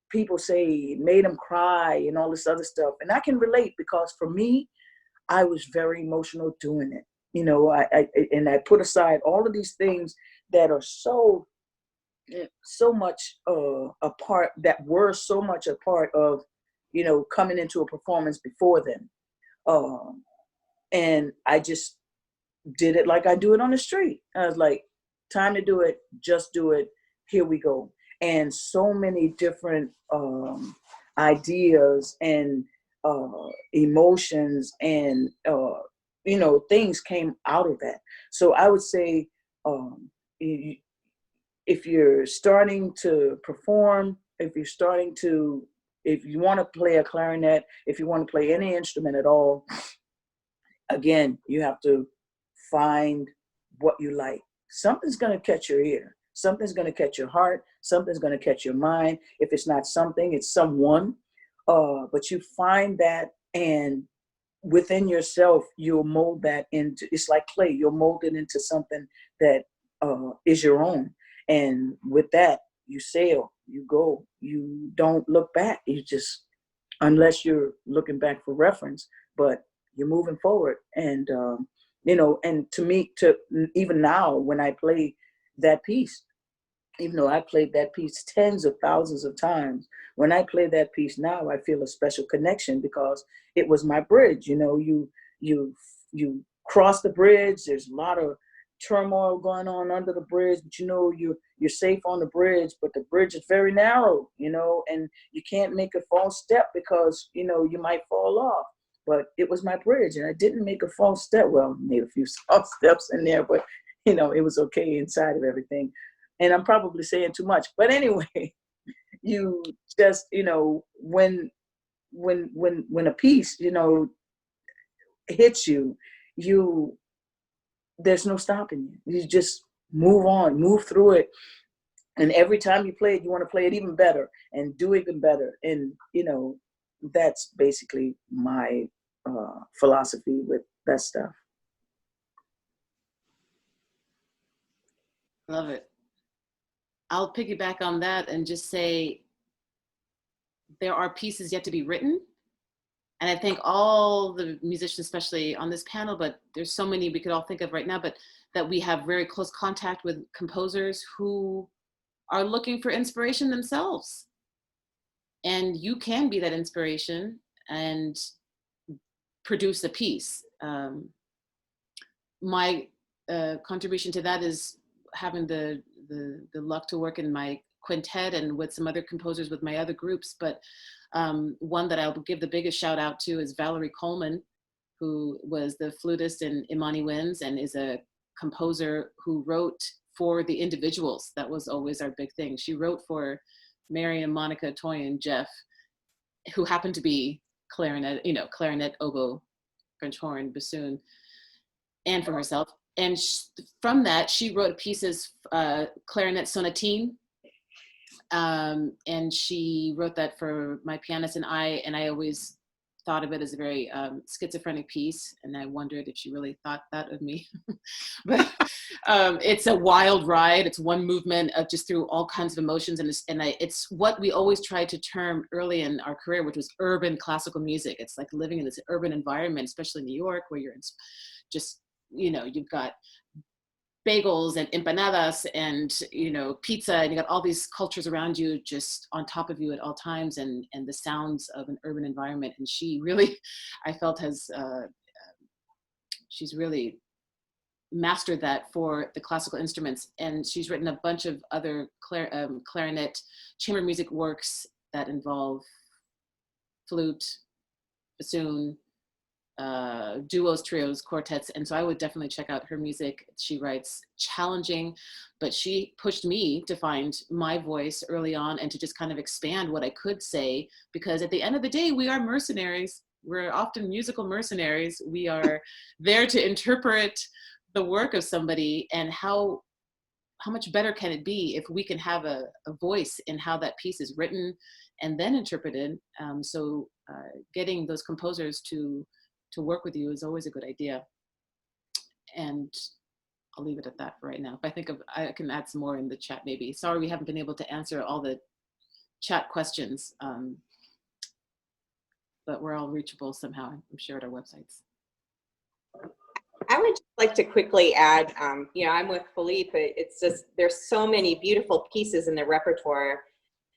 people say it made them cry and all this other stuff. And I can relate, because for me, I was very emotional doing it. I put aside all of these things that are so much a part, that were so much a part of, coming into a performance before then. And I just did it like I do it on the street. I was like, time to do it, just do it. here we go. And so many different ideas and emotions and things came out of that. So I would say, if you're starting to perform, if you want to play a clarinet, if you want to play any instrument at all, again, you have to find what you like. Something's going to catch your ear. Something's going to catch your heart. Something's going to catch your mind. If it's not something, it's someone. But you find that, and within yourself, you'll mold that into, it's like clay. You'll mold it into something that is your own. And with that, you sail, you go, you don't look back. You just, unless you're looking back for reference, but you're moving forward. And, and to me, even now when I play that piece, even though I played that piece tens of thousands of times, when I play that piece now, I feel a special connection because it was my bridge. You cross the bridge. There's a lot of turmoil going on under the bridge, but you're safe on the bridge, but the bridge is very narrow, and you can't make a false step because, you might fall off. But it was my bridge, and I didn't make a false step. Well, made a few false steps in there, but, it was okay inside of everything. And I'm probably saying too much, but anyway, you just, when a piece, hits you, there's no stopping you. You just move on, move through it. And every time you play it, you want to play it even better and do even better. And, that's basically my philosophy with that stuff. Love it. I'll piggyback on that and just say there are pieces yet to be written. And I think all the musicians, especially on this panel, but there's so many we could all think of right now, but that we have very close contact with composers who are looking for inspiration themselves. And you can be that inspiration and produce a piece. My contribution to that is having the luck to work in my quintet and with some other composers with my other groups, but one that I'll give the biggest shout out to is Valerie Coleman, who was the flutist in Imani Winds and is a composer who wrote for the individuals. That was always our big thing. She wrote for Mariam, Monica, Toy, and Jeff, who happened to be clarinet, clarinet, oboe, French horn, bassoon, and for herself. And from that, she wrote pieces, Clarinet Sonatine, and she wrote that for my pianist and I always thought of it as a very schizophrenic piece, and I wondered if she really thought that of me. But it's a wild ride. It's one movement of just through all kinds of emotions, and it's what we always tried to term early in our career, which was urban classical music. It's like living in this urban environment, especially in New York, where you're just, you've got bagels and empanadas and, pizza, and you got all these cultures around you just on top of you at all times, and the sounds of an urban environment. And she really, I felt, she's really mastered that for the classical instruments. And she's written a bunch of other clarinet chamber music works that involve flute, bassoon, duos, trios, quartets. And so I would definitely check out her music. She writes challenging, but she pushed me to find my voice early on and to just kind of expand what I could say, because at the end of the day, we are mercenaries. We're often musical mercenaries. We are there to interpret the work of somebody, and how much better can it be if we can have a voice in how that piece is written and then interpreted. So getting those composers to work with you is always a good idea. And I'll leave it at that for right now. If I can add some more in the chat maybe. Sorry we haven't been able to answer all the chat questions, but we're all reachable somehow, I'm sure, at our websites. I would just like to quickly add, I'm with Philippe. It's just, there's so many beautiful pieces in the repertoire.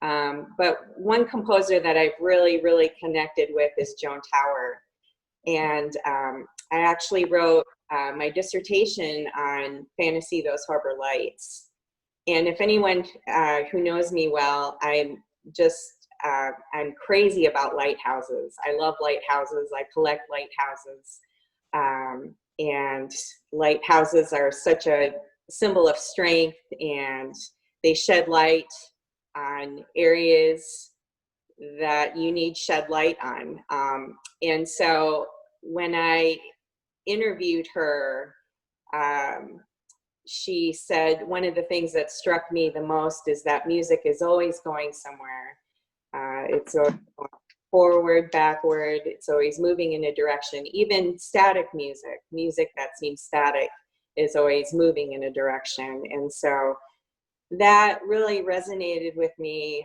But one composer that I've really, really connected with is Joan Tower. And I actually wrote my dissertation on Fantasy, Those Harbor Lights. And if anyone who knows me well, I'm crazy about lighthouses. I love lighthouses. I collect lighthouses. And lighthouses are such a symbol of strength, and they shed light on areas that you need shed light on. And so when I interviewed her, she said one of the things that struck me the most is that music is always going somewhere. It's always going forward, backward, it's always moving in a direction. Even static music that seems static is always moving in a direction. And so that really resonated with me,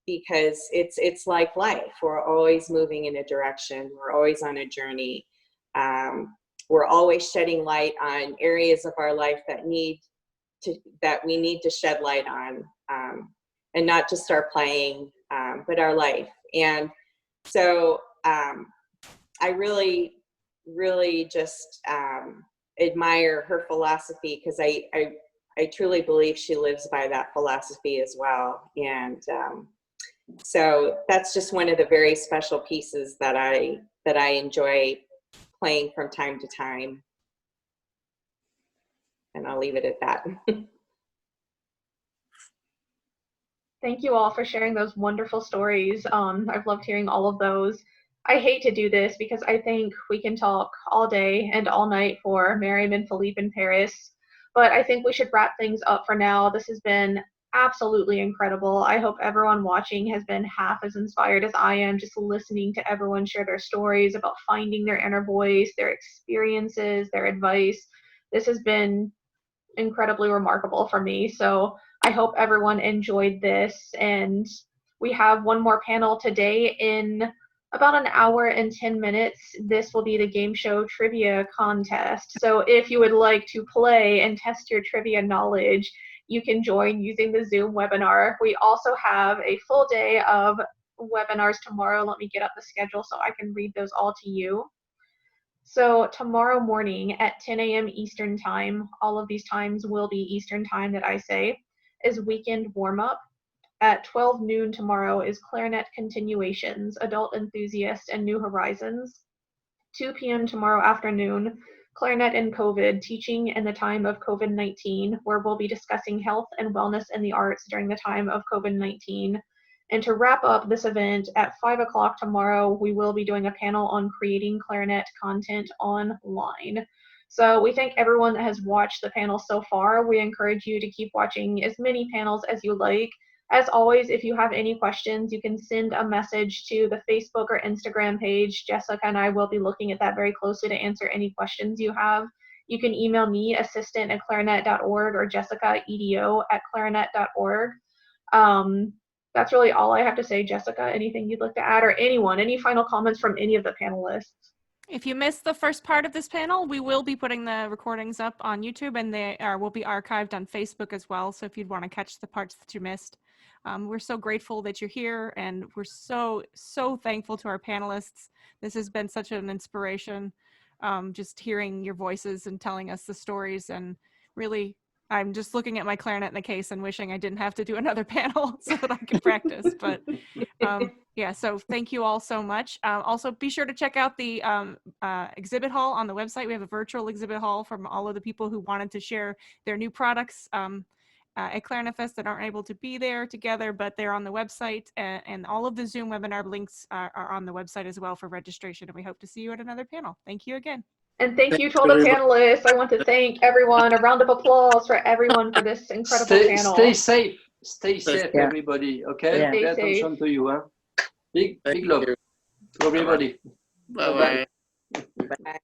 because it's like life. We're always moving in a direction. We're always on a journey. We're always shedding light on areas of our life that we need to shed light on, and not just our playing, but our life. And so I really, really just admire her philosophy, because I truly believe she lives by that philosophy as well. And so that's just one of the very special pieces that I enjoy playing from time to time. And I'll leave it at that. Thank you all for sharing those wonderful stories. I've loved hearing all of those. I hate to do this because I think we can talk all day and all night for Mariam and Philippe in Paris, but I think we should wrap things up for now. This has been absolutely incredible. I hope everyone watching has been half as inspired as I am, just listening to everyone share their stories about finding their inner voice, their experiences, their advice. This has been incredibly remarkable for me. So I hope everyone enjoyed this. And we have one more panel today in about an hour and 10 minutes. This will be the game show trivia contest. So if you would like to play and test your trivia knowledge, you can join using the Zoom webinar. We also have a full day of webinars tomorrow. Let me get up the schedule so I can read those all to you. So tomorrow morning at 10 a.m. Eastern time, all of these times will be Eastern time that I say, is weekend warm-up. At 12 noon tomorrow is Clarinet Continuations, Adult Enthusiast and New Horizons. 2 p.m. tomorrow afternoon, Clarinet and COVID, Teaching in the Time of COVID-19, where we'll be discussing health and wellness in the arts during the time of COVID-19. And to wrap up this event, at 5 o'clock tomorrow, we will be doing a panel on creating clarinet content online. So we thank everyone that has watched the panel so far. We encourage you to keep watching as many panels as you like. As always, if you have any questions, you can send a message to the Facebook or Instagram page. Jessica and I will be looking at that very closely to answer any questions you have. You can email me, assistant@clarinet.org, or Jessica, EDO@clarinet.org. That's really all I have to say. Jessica, anything you'd like to add, or anyone, any final comments from any of the panelists? If you missed the first part of this panel, we will be putting the recordings up on YouTube, and they will be archived on Facebook as well. So if you'd want to catch the parts that you missed, we're so grateful that you're here, and we're so thankful to our panelists. This has been such an inspiration, just hearing your voices and telling us the stories. And really, I'm just looking at my clarinet in the case and wishing I didn't have to do another panel so that I could practice. But yeah, so thank you all so much. Also, be sure to check out the exhibit hall on the website. We have a virtual exhibit hall from all of the people who wanted to share their new products at Clarinet Fest that aren't able to be there together, but they're on the website, and all of the Zoom webinar links are on the website as well for registration. And we hope to see you at another panel. Thank you again. And thank you to all the panelists. I want to thank everyone. A round of applause for everyone for this incredible panel. Stay safe. Stay safe, Yeah. everybody. Okay? Yeah. Pay attention to you. Huh? Big love to everybody. Bye-bye. Bye.